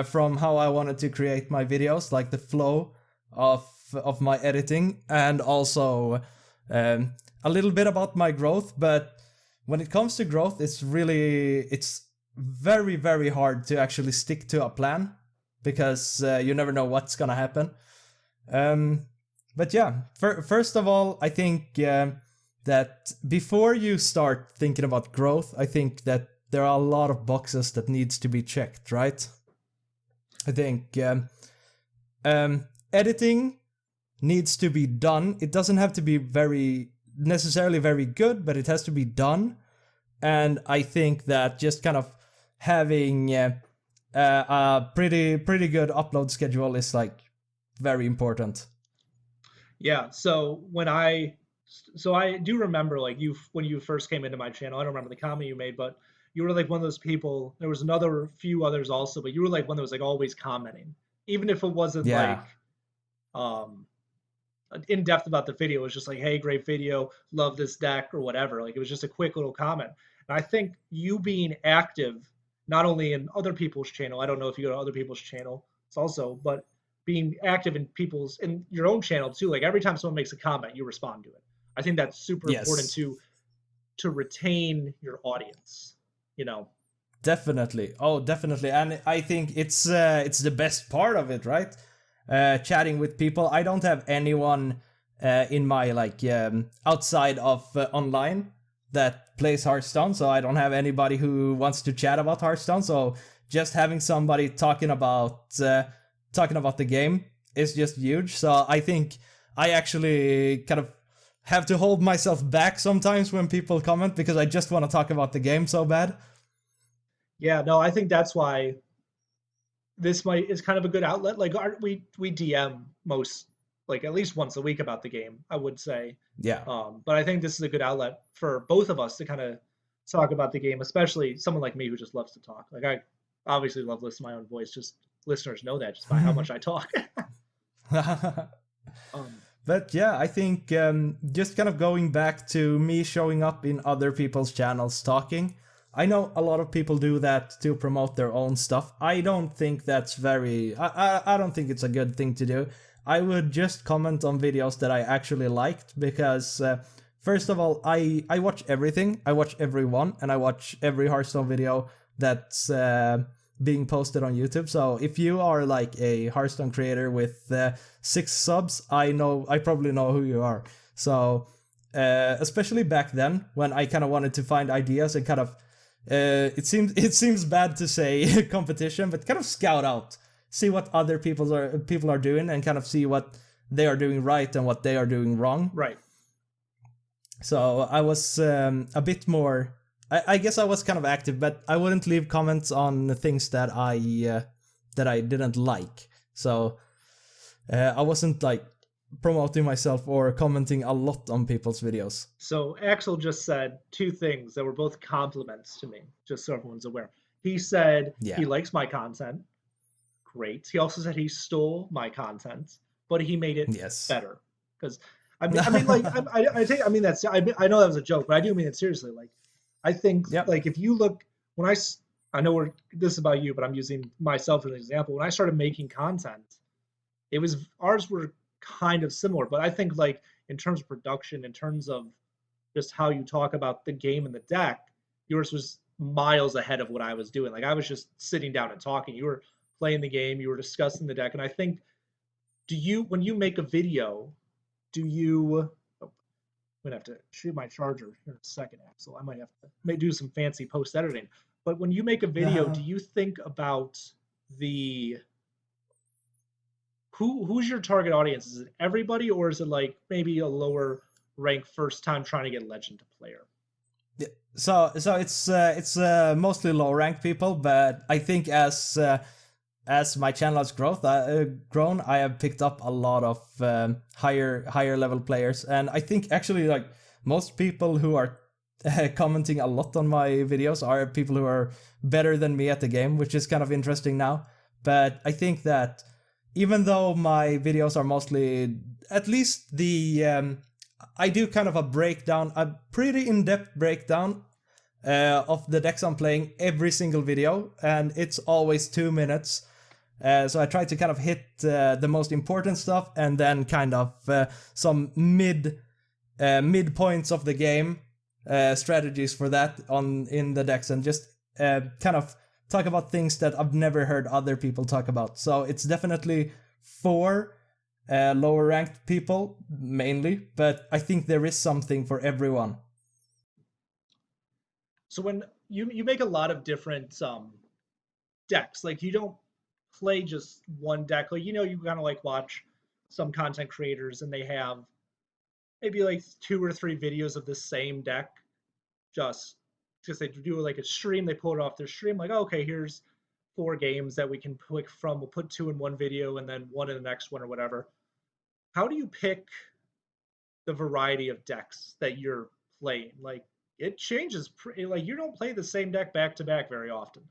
from how I wanted to create my videos, like the flow of my editing, and also a little bit about my growth. But when it comes to growth, it's very, very hard to actually stick to a plan, because you never know what's gonna happen. But yeah, first of all, I think that before you start thinking about growth, I think that there are a lot of boxes that needs to be checked, right? I think editing needs to be done. It doesn't have to be necessarily very good, but it has to be done. And I think that just kind of having a pretty good upload schedule is like very important.
Yeah. So I do remember, like, when you first came into my channel, I don't remember the comment you made, but you were like one of those people. There was another few others also, but you were like one that was like always commenting, even if it wasn't like in depth about the video. It was just like, hey, great video, love this deck, or whatever. Like, it was just a quick little comment. And I think you being active, not only in other people's channel, I don't know if you go to other people's channel, it's also, but being active in your own channel too. Like, every time someone makes a comment, you respond to it. I think that's super important to retain your audience, you know.
Definitely. Oh, definitely. And I think it's the best part of it, right? Chatting with people. I don't have anyone in my outside of online that plays Hearthstone, so I don't have anybody who wants to chat about Hearthstone. So just having somebody talking about the game is just huge. So I think I actually kind of have to hold myself back sometimes when people comment, because I just want to talk about the game so bad.
Yeah, no, I think that's why this is kind of a good outlet. Like, we DM most, like, at least once a week about the game, I would say.
Yeah.
But I think this is a good outlet for both of us to kind of talk about the game, especially someone like me who just loves to talk. Like, I obviously love listening to my own voice. Just listeners know that just by how much I talk.
But yeah, I think just kind of going back to me showing up in other people's channels talking. I know a lot of people do that to promote their own stuff. I don't think that's I don't think it's a good thing to do. I would just comment on videos that I actually liked, because first of all, I watch everything. I watch everyone, and I watch every Hearthstone video that's being posted on YouTube. So if you are like a Hearthstone creator with 6 subs, I probably know who you are. So especially back then, when I kind of wanted to find ideas and kind of it seems bad to say competition, but kind of scout out, see what other people are doing, and kind of see what they are doing right and what they are doing wrong.
Right.
So I was a bit more. I guess I was kind of active, but I wouldn't leave comments on things that I didn't like. So I wasn't like promoting myself or commenting a lot on people's videos.
So Axel just said 2 things that were both compliments to me, just so everyone's aware. He said he likes my content. Great. He also said he stole my content, but he made it better. Because I mean, like, I mean that's, I know that was a joke, but I do mean it seriously. Like, I think like, if you look, when I know this is about you, but I'm using myself as an example. When I started making content, ours were kind of similar, but I think, like, in terms of production, in terms of just how you talk about the game and the deck, yours was miles ahead of what I was doing. Like, I was just sitting down and talking. You were playing the game, you were discussing the deck, and I think when you make a video, do you? Oh, I'm gonna have to shoot my charger here in a second, Axel. I might have to may do some fancy post editing. But when you make a video, do you think about the who's your target audience? Is it everybody, or is it like maybe a lower rank first time trying to get legend player?
So it's mostly low rank people, but I think as my channel has grown, I have picked up a lot of higher level players, and I think actually like most people who are commenting a lot on my videos are people who are better than me at the game, which is kind of interesting now. But I think that even though my videos are mostly, at least I do kind of a pretty in-depth breakdown of the decks I'm playing every single video, and it's always 2 minutes. So I try to kind of hit the most important stuff, and then kind of some mid points of the game, strategies for that in the decks, and just kind of talk about things that I've never heard other people talk about. So it's definitely for lower ranked people mainly, but I think there is something for everyone.
So when you make a lot of different decks, like you don't play just one deck. Like you kind of like watch some content creators and they have maybe like 2 or 3 videos of the same deck, just because they do like a stream, they pull it off their stream, like, oh, okay, here's 4 games that we can pick from. We'll put 2 in one video and then 1 in the next one or whatever. How do you pick the variety of decks that you're playing? Like it changes. Like you don't play the same deck back to back very often.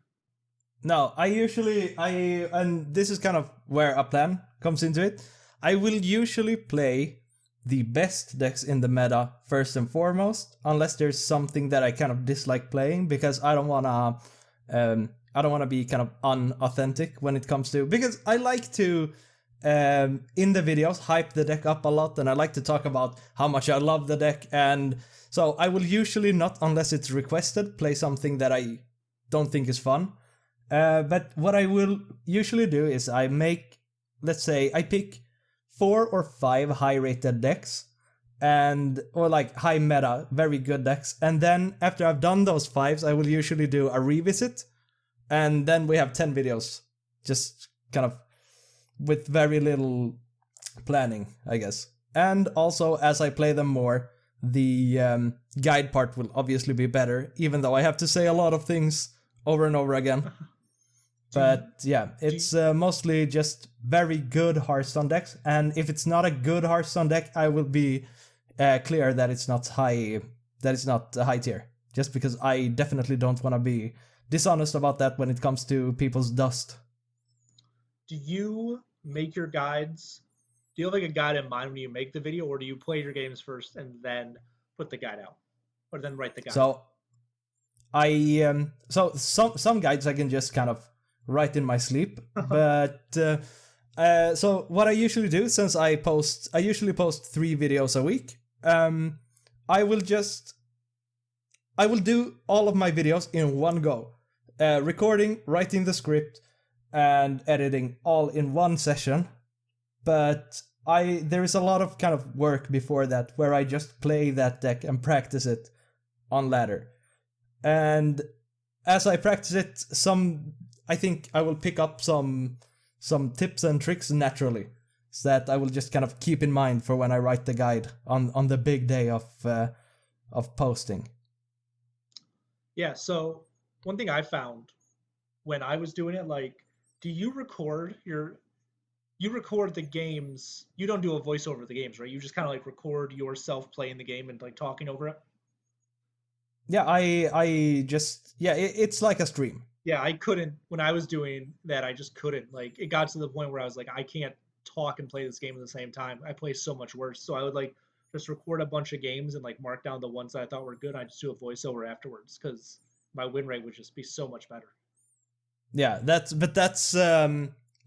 No, and this is kind of where a plan comes into it. I will usually play the best decks in the meta first and foremost, unless there's something that I kind of dislike playing, because I don't wanna be kind of unauthentic when it comes to, because I like to in the videos hype the deck up a lot, and I like to talk about how much I love the deck, and so I will usually not, unless it's requested, play something that I don't think is fun. But what I will usually do is I pick 4 or 5 high rated decks, or like high meta, very good decks, and then after I've done those 5s, I will usually do a revisit, and then we have 10 videos, just kind of with very little planning, I guess. And also, as I play them more, the guide part will obviously be better, even though I have to say a lot of things over and over again. But yeah, it's mostly just very good Hearthstone decks, and if it's not a good Hearthstone deck, I will be clear that it's not a high tier, just because I definitely don't want to be dishonest about that when it comes to people's dust.
Do you make your guides? Do you have like a guide in mind when you make the video, or do you play your games first and then put the guide out, or then write the guide?
So some guides I can just kind of write in my sleep, but so what I usually do, since I usually post 3 videos a week, I will do all of my videos in one go, recording, writing the script, and editing all in one session. But there is a lot of kind of work before that, where I just play that deck and practice it on ladder. And as I practice it, I think I will pick up some tips and tricks naturally, so that I will just kind of keep in mind for when I write the guide on the big day of posting.
Yeah, so one thing I found when I was doing it, like, do you record the games? You don't do a voiceover of the games, right? You just kind of like record yourself playing the game and like talking over it.
Yeah, it's like a stream.
Yeah, I couldn't, when I was doing that, I just couldn't. Like, it got to the point where I was like, I can't talk and play this game at the same time. I play so much worse. So I would like just record a bunch of games and like mark down the ones that I thought were good. I just do a voiceover afterwards, because my win rate would just be so much better.
Yeah,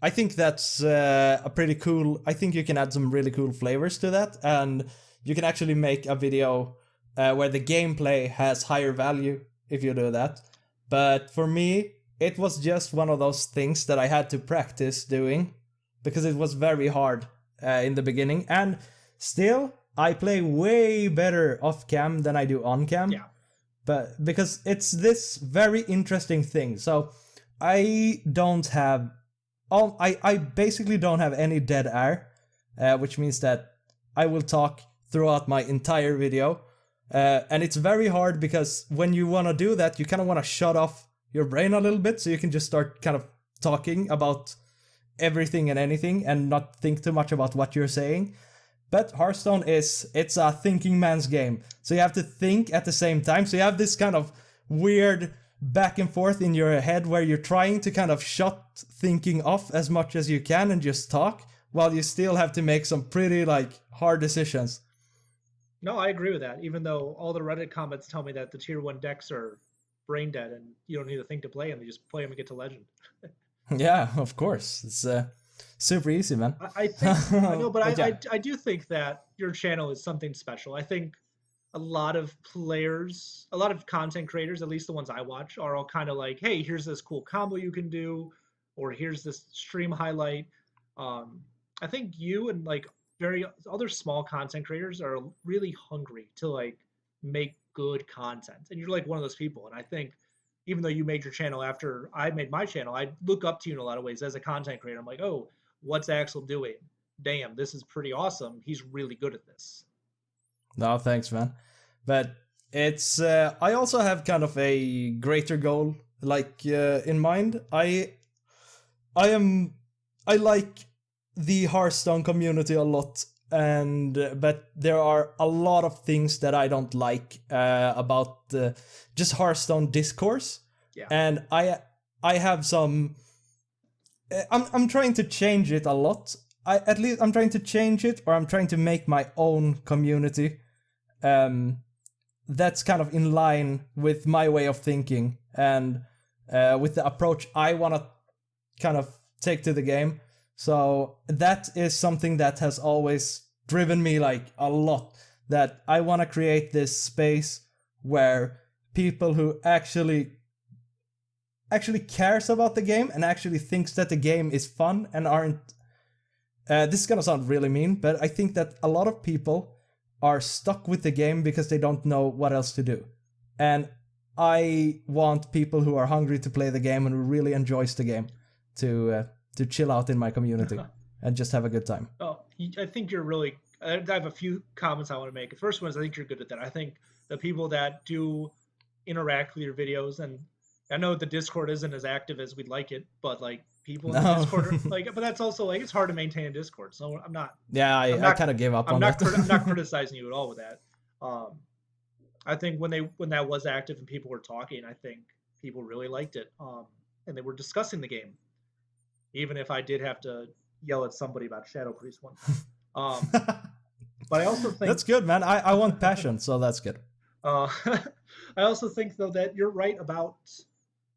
I think that's a pretty cool. I think you can add some really cool flavors to that, and you can actually make a video where the gameplay has higher value if you do that. But for me, it was just one of those things that I had to practice doing, because it was very hard in the beginning, and still I play way better off cam than I do on cam.
Yeah.
But because it's this very interesting thing. So I don't have I basically don't have any dead air, which means that I will talk throughout my entire video. And it's very hard because when you want to do that, you kind of want to shut off your brain a little bit so you can just start kind of talking about everything and anything and not think too much about what you're saying. But Hearthstone it's a thinking man's game. So you have to think at the same time. So you have this kind of weird back and forth in your head where you're trying to kind of shut thinking off as much as you can and just talk while you still have to make some pretty like hard decisions.
No, I agree with that. Even though all the Reddit comments tell me that the tier 1 decks are brain dead and you don't need to think to play them, you just play them and get to legend.
Yeah, of course. It's super easy, man.
I think I know, but
yeah.
I do think that your channel is something special. I think a lot of players, a lot of content creators, at least the ones I watch, are all kind of like, hey, here's this cool combo you can do, or here's this stream highlight. I think you and like very other small content creators are really hungry to like make good content, and you're like one of those people. And I think even though you made your channel after I made my channel, I look up to you in a lot of ways as a content creator. I'm like, oh, what's Axel doing? Damn, this is pretty awesome. He's really good at this.
No, thanks, man. But it's I also have kind of a greater goal like in mind. I like the Hearthstone community a lot, and but there are a lot of things that I don't like about just Hearthstone discourse.
Yeah.
And I have some. I'm trying to change it a lot. I'm trying to change it, or I'm trying to make my own community. That's kind of in line with my way of thinking and with the approach I want to kind of take to the game. So that is something that has always driven me like a lot, that I want to create this space where people who actually cares about the game and actually thinks that the game is fun and aren't this is gonna sound really mean, but I think that a lot of people are stuck with the game because they don't know what else to do. And I want people who are hungry to play the game and who really enjoys the game to chill out in my community and just have a good time.
Oh, I think you're really. I have a few comments I want to make. The first one is I think you're good at that. I think the people that do interact with your videos, and I know the Discord isn't as active as we'd like it, but like people in the Discord are like, but that's also like it's hard to maintain a Discord. So I'm not.
Yeah, I kind of gave up on that.
I'm not criticizing you at all with that. I think when that was active and people were talking, I think people really liked it. And they were discussing the game, even if I did have to yell at somebody about Shadow Priest once. But I also think
that's good, man. I want passion, so that's good.
I also think though that you're right about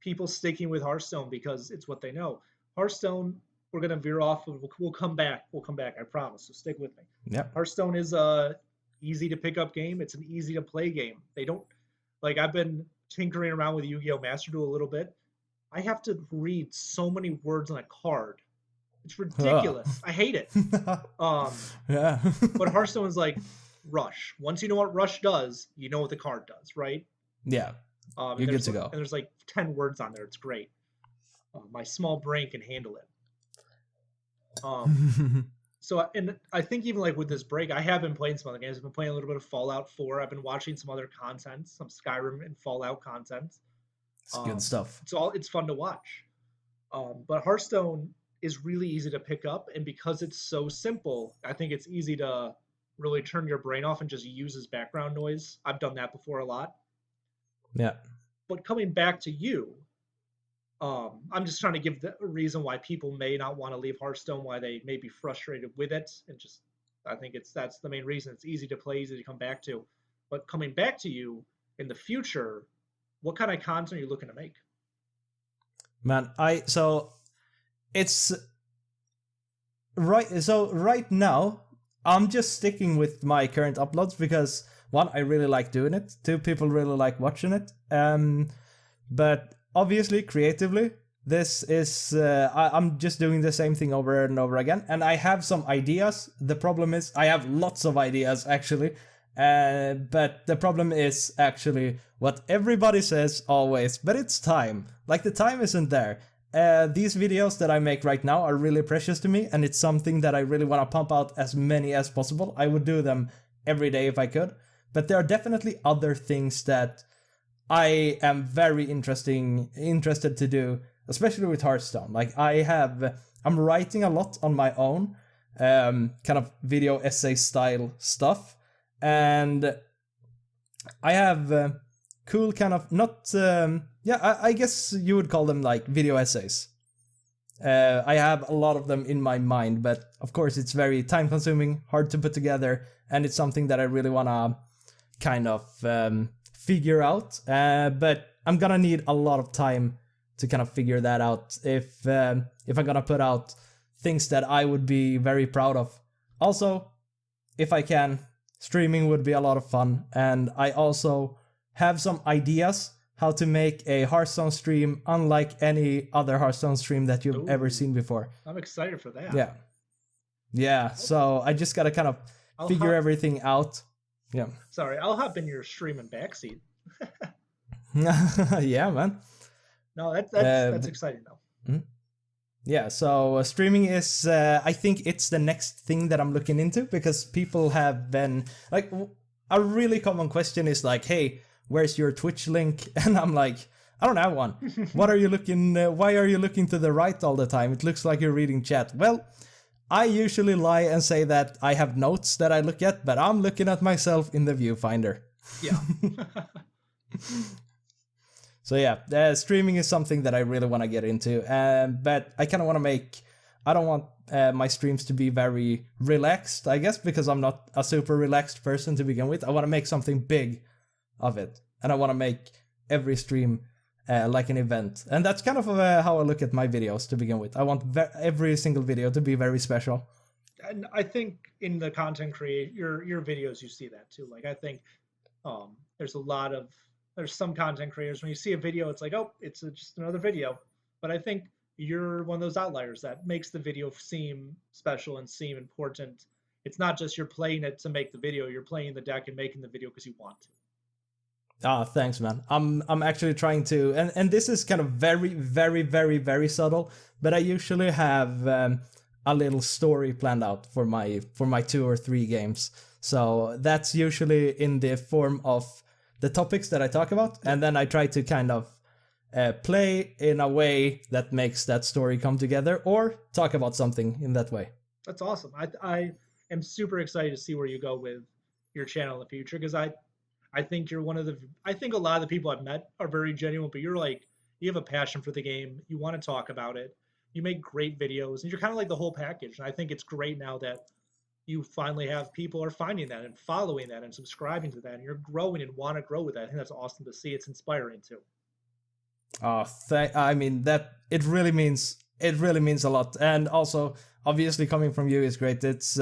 people sticking with Hearthstone because it's what they know. Hearthstone, we're gonna veer off. We'll come back. We'll come back. I promise. So stick with me.
Yeah.
Hearthstone is a easy to pick up game. It's an easy to play game. They don't like. I've been tinkering around with Yu-Gi-Oh! Master Duel a little bit. I have to read so many words on a card. It's ridiculous. I hate it.
Yeah.
But Hearthstone is like Rush. Once you know what Rush does, you know what the card does, right?
Yeah. You're good to go.
And there's like 10 words on there. It's great. My small brain can handle it. So, and I think even like with this break, I have been playing some other games. I've been playing a little bit of Fallout 4. I've been watching some other content, some Skyrim and Fallout content.
It's good stuff.
It's fun to watch. But Hearthstone is really easy to pick up, and because it's so simple, I think it's easy to really turn your brain off and just use as background noise. I've done that before a lot.
Yeah.
But coming back to you, I'm just trying to give the reason why people may not want to leave Hearthstone, why they may be frustrated with it, and just I think that's the main reason. It's easy to play, easy to come back to. But coming back to you in the future, what kind of content are you looking to make?
Man, it's right. So right now, I'm just sticking with my current uploads because one, I really like doing it. Two, people really like watching it. But obviously, creatively, This is I'm just doing the same thing over and over again, and I have some ideas. The problem is I have lots of ideas actually, but the problem is actually what everybody says always, but it's time. Like the time isn't there. These videos that I make right now are really precious to me, and it's something that I really want to pump out as many as possible. I would do them every day if I could, but there are definitely other things that I am very interested to do, especially with Hearthstone. Like I'm writing a lot on my own, kind of video essay style stuff, and I have cool kind of not I guess you would call them like video essays. I have a lot of them in my mind, but of course it's very time consuming, hard to put together, and it's something that I really wanna kind of figure out. But I'm gonna need a lot of time to kind of figure that out if I'm gonna put out things that I would be very proud of. Also, if I can, streaming would be a lot of fun, and I also have some ideas how to make a Hearthstone stream unlike any other Hearthstone stream that you've ever seen before.
I'm excited for that.
Yeah. So I just gotta kind of figure everything out. Yeah.
Sorry, I'll hop in your stream and backseat.
Yeah, man.
No, that's exciting though.
Mm-hmm. Yeah, so streaming is, I think it's the next thing that I'm looking into, because people have been, like, a really common question is like, hey, where's your Twitch link? And I'm like, I don't have one. What are you looking, why are you looking to the right all the time? It looks like you're reading chat. Well, I usually lie and say that I have notes that I look at, but I'm looking at myself in the viewfinder.
Yeah.
So yeah, streaming is something that I really want to get into, but I kind of want to make, I don't want my streams to be very relaxed, I guess, because I'm not a super relaxed person to begin with. I want to make something big of it, and I want to make every stream like an event, and that's kind of how I look at my videos to begin with. I want every single video to be very special.
And I think in the content your videos, you see that too. Like I think there's some content creators, when you see a video, it's like, oh, it's just another video. But I think you're one of those outliers that makes the video seem special and seem important. It's not just you're playing it to make the video, you're playing the deck and making the video because you want to.
Ah, thanks, man. I'm actually trying to, and this is kind of very, very, very, very subtle, but I usually have a little story planned out for my 2 or 3 games. So that's usually in the form of the topics that I talk about, and then I try to kind of play in a way that makes that story come together, or talk about something in that way.
That's awesome. I am super excited to see where you go with your channel in the future, because I think you're I think a lot of the people I've met are very genuine, but you have a passion for the game. You want to talk about it. You make great videos, and you're kind of like the whole package. And I think it's great now that you finally have people are finding that and following that and subscribing to that, and you're growing and want to grow with that. I think that's awesome to see. It's inspiring too.
I mean, that it really means a lot, and also obviously coming from you is great. It's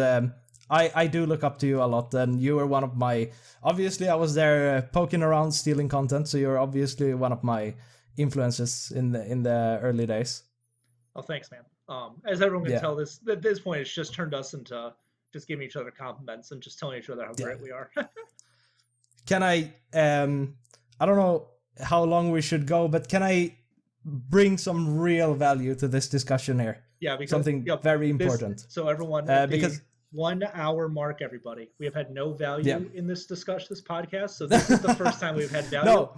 I do look up to you a lot, and you were one of my, obviously I was there poking around stealing content, so you're obviously one of my influences in the early days.
Oh, thanks, man. As everyone can tell, at this point it's just turned us into just giving each other compliments and just telling each other how great we are.
Can I don't know how long we should go, but can I bring some real value to this discussion here?
Yeah, because
something very important.
So everyone, because 1 hour mark, everybody, we have had no value in this discussion, this podcast. So this is the first time we've had value.
No,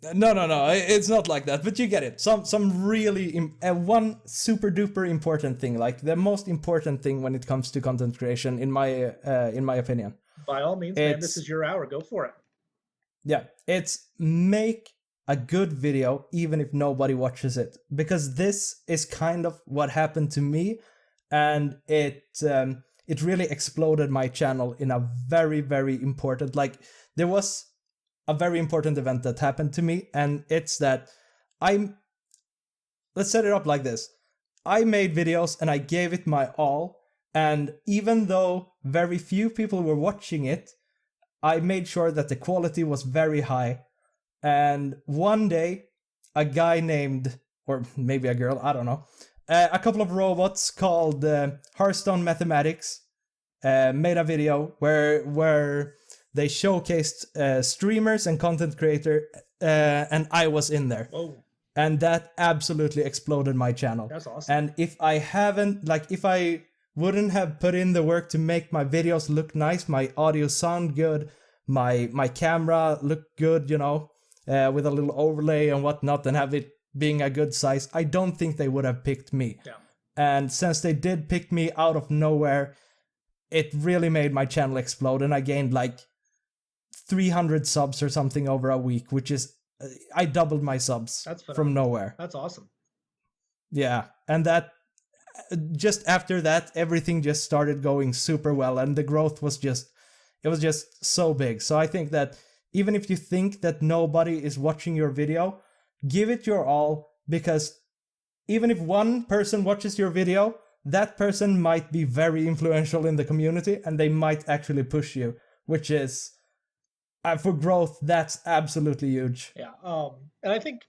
it's not like that, but you get it. Some really one super duper important thing, like the most important thing when it comes to content creation, in my opinion.
By all means, man, this is your hour. Go for it.
Yeah, it's make a good video even if nobody watches it, because this is kind of what happened to me, and it really exploded my channel in a very, very important, like there was a very important event that happened to me, and it's that let's set it up like this. I made videos and I gave it my all, and even though very few people were watching it, I made sure that the quality was very high. And one day, a guy named or maybe a girl, I don't know. A couple of robots called Hearthstone Mathematics made a video where they showcased streamers and content creator, and I was in there.
Whoa,
And that absolutely exploded my channel.
that's awesome.
And if I wouldn't have put in the work to make my videos look nice, my audio sound good, my camera look good, you know, with a little overlay and whatnot, and have it being a good size, I don't think they would have picked me.
Yeah.
And since they did pick me out of nowhere, it really made my channel explode, and I gained like 300 subs or something over a week, which is, I doubled my subs from nowhere.
That's awesome.
Yeah, and that, just after that, everything just started going super well, and the growth was just, it was just so big. So I think that even if you think that nobody is watching your video, give it your all, because even if one person watches your video, that person might be very influential in the community, and they might actually push you, which is, for growth, that's absolutely huge.
Yeah. And I think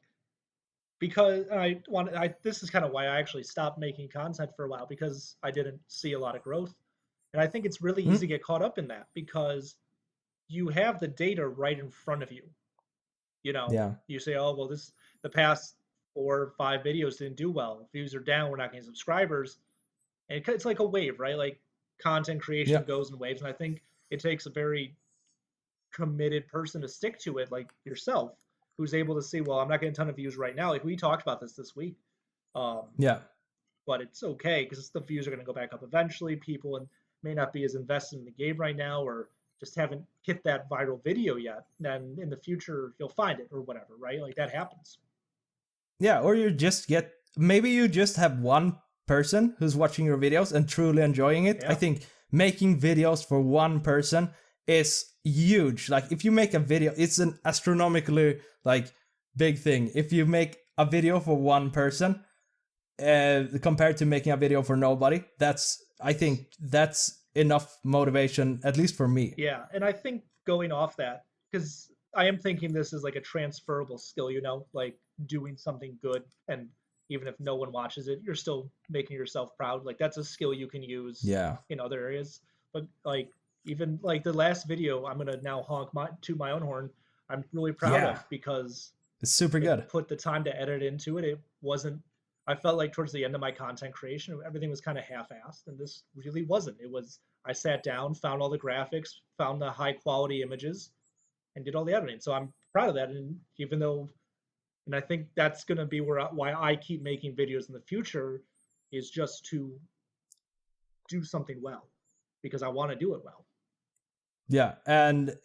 because this is kind of why I actually stopped making content for a while, because I didn't see a lot of growth. And I think it's really easy to get caught up in that, because you have the data right in front of you. You know,
Yeah.
You say, oh, well, the past 4 or 5 videos didn't do well. Views are down. We're not getting subscribers. And it's like a wave, right? Like content creation goes in waves. And I think it takes a very committed person to stick to it, like yourself, who's able to see, well, I'm not getting a ton of views right now. Like we talked about this week. But it's okay, because the views are going to go back up eventually. People may not be as invested in the game right now, or just haven't hit that viral video yet. Then in the future, you'll find it or whatever, right? Like that happens.
Yeah, or maybe you just have one person who's watching your videos and truly enjoying it.
Yeah.
I think making videos for one person is huge. Like if you make a video, it's an astronomically like big thing. If you make a video for one person, compared to making a video for nobody, I think that's enough motivation, at least for me.
Yeah, and I think going off that, because I am thinking this is like a transferable skill, you know, like doing something good, and even if no one watches it, you're still making yourself proud. Like that's a skill you can use in other areas. But like even like the last video, I'm gonna now to my own horn. I'm really proud of, because
it's super good.
Put the time to edit into it. It wasn't. I felt like towards the end of my content creation, everything was kind of half-assed, and this really wasn't. It was, I sat down, found all the graphics, found the high-quality images, and did all the editing. So I'm proud of that. And even though, and I think that's going to be why I keep making videos in the future, is just to do something well, because I want to do it well.
Yeah, and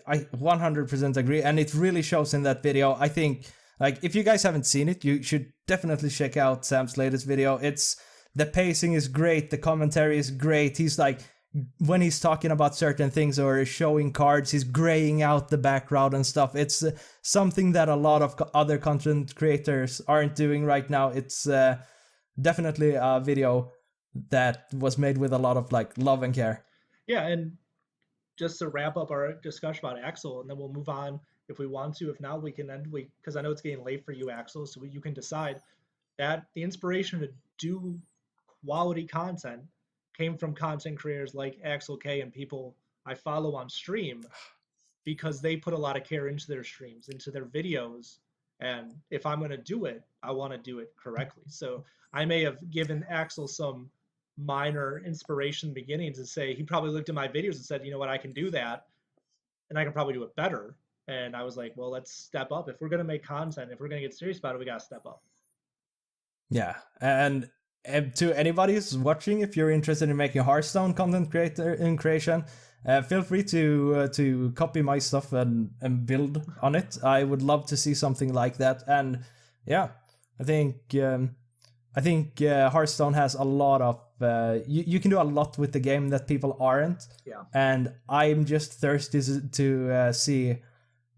I 100% agree, and it really shows in that video. I think, like, if you guys haven't seen it, you should definitely check out Sam's latest video. The pacing is great, the commentary is great. He's like, when he's talking about certain things or showing cards, he's graying out the background and stuff. It's something that a lot of other content creators aren't doing right now. It's definitely a video that was made with a lot of like love and care.
Yeah, and just to wrap up our discussion about Axel, and then we'll move on if we want to. If not, we can end, because I know it's getting late for you, Axel, so you can decide that the inspiration to do quality content came from content creators like AxelK and people I follow on stream, because they put a lot of care into their streams, into their videos. And if I'm going to do it, I want to do it correctly. So I may have given Axel some minor inspiration in the beginning to say, he probably looked at my videos and said, you know what, I can do that, and I can probably do it better. And I was like, well, let's step up. If we're going to make content, if we're going to get serious about it, we got to step up.
Yeah, and to anybody who's watching, if you're interested in making Hearthstone content creation, feel free to copy my stuff and build on it. I would love to see something like that. And yeah, I think Hearthstone has a lot of you can do a lot with the game that people aren't.
Yeah. And
I'm just thirsty to see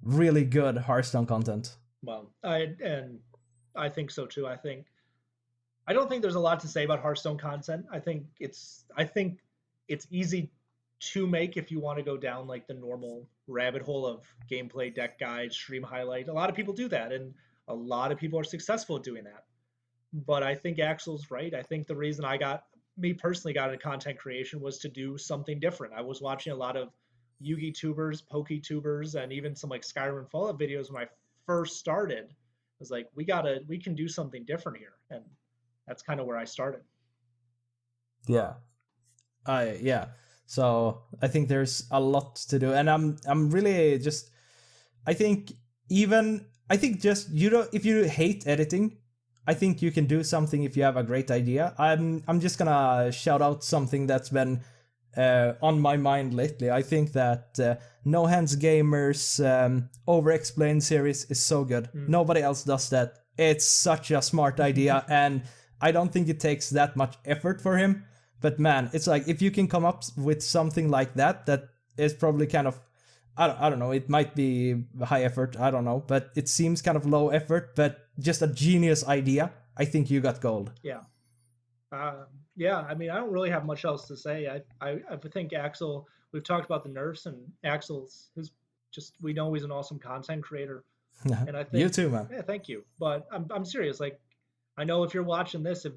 really good Hearthstone content.
Well, I think so too. I don't think there's a lot to say about Hearthstone content. I think it's easy to make if you want to go down like the normal rabbit hole of gameplay, deck guides, stream highlight. A lot of people do that, and a lot of people are successful at doing that. But I think Axel's right. I think the reason me personally got into content creation was to do something different. I was watching a lot of Yugi tubers, Poke tubers, and even some like Skyrim and Fallout videos when I first started. I was like, we can do something different here, and that's kind of where I started.
Yeah. Yeah. So I think there's a lot to do, and I'm really just I think just if you hate editing, I think you can do something if you have a great idea. I'm just gonna shout out something that's been on my mind lately. I think that No Hands Gamers Over Explained series is so good. Nobody else does that. It's such a smart idea, and I don't think it takes that much effort for him. But man, it's like if you can come up with something like that, that is probably kind of I don't know, it might be high effort, I don't know, but it seems kind of low effort, but just a genius idea. I think you got gold.
Yeah. Yeah, I mean, I don't really have much else to say. I think Axel, we've talked about the nerfs, and Axel's we know he's an awesome content creator. And I think
You too, man.
Yeah, thank you. But I'm serious. Like, I know if you're watching this, if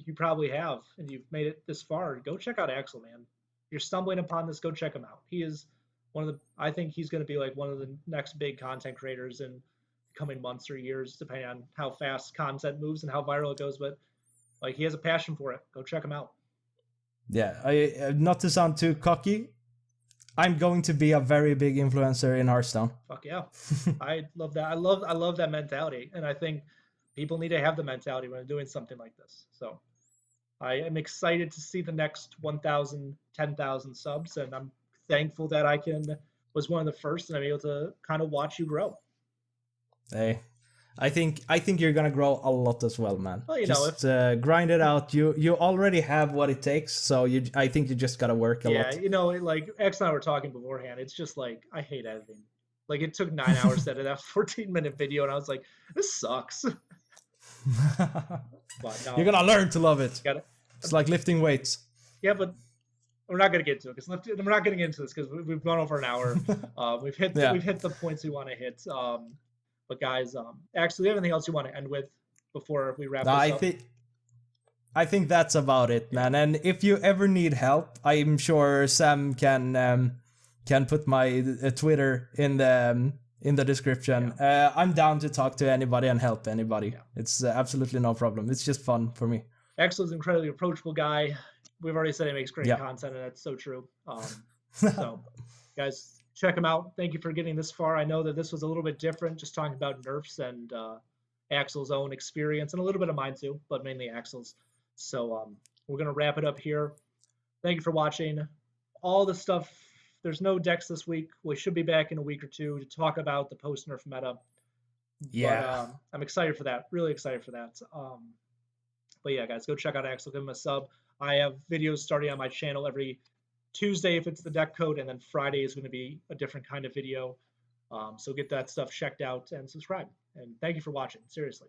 you probably have, and you've made it this far, go check out Axel, man. If you're stumbling upon this, go check him out. He is I think he's going to be like one of the next big content creators in coming months or years, depending on how fast content moves and how viral it goes. But like, he has a passion for it. Go check him out.
Yeah, not to sound too cocky, I'm going to be a very big influencer in Hearthstone.
Fuck yeah. I love that. I love that mentality. And I think people need to have the mentality when they're doing something like this. So I am excited to see the next 1,000, 10,000 subs, and I'm thankful that was one of the first, and I'm able to kind of watch you grow.
Hey, I think you're gonna grow a lot as well, man.
Well, you
just
know,
grind it out. You already have what it takes, so I think you just gotta work a lot.
Yeah, you know, like X and I were talking beforehand. It's just like I hate editing. Like, it took 9 hours to edit that 14-minute video, and I was like, this sucks. But no,
you're gonna learn to love it.
Gotta,
it's like lifting weights.
Yeah, but we're not gonna get into it because we're not getting into this because we've gone over an hour. We've hit the points we want to hit. But guys, actually, do you have anything else you want to end with before we wrap this up?
I think that's about it, man. And if you ever need help, I'm sure Sam can put my Twitter in the description. Yeah. I'm down to talk to anybody and help anybody. Yeah. It's absolutely no problem. It's just fun for me.
Axel's an incredibly approachable guy. We've already said he makes great content, and that's so true. So, guys, check him out. Thank you for getting this far. I know that this was a little bit different, just talking about nerfs and Axel's own experience, and a little bit of mine too, but mainly Axel's. So we're going to wrap it up here. Thank you for watching. All the stuff, there's no decks this week. We should be back in a week or two to talk about the post-nerf meta.
Yeah.
But, I'm excited for that. Really excited for that. But yeah, guys, go check out Axel. Give him a sub. I have videos starting on my channel every Tuesday if it's the deck code, and then Friday is going to be a different kind of video. So get that stuff checked out and subscribe. And thank you for watching. Seriously.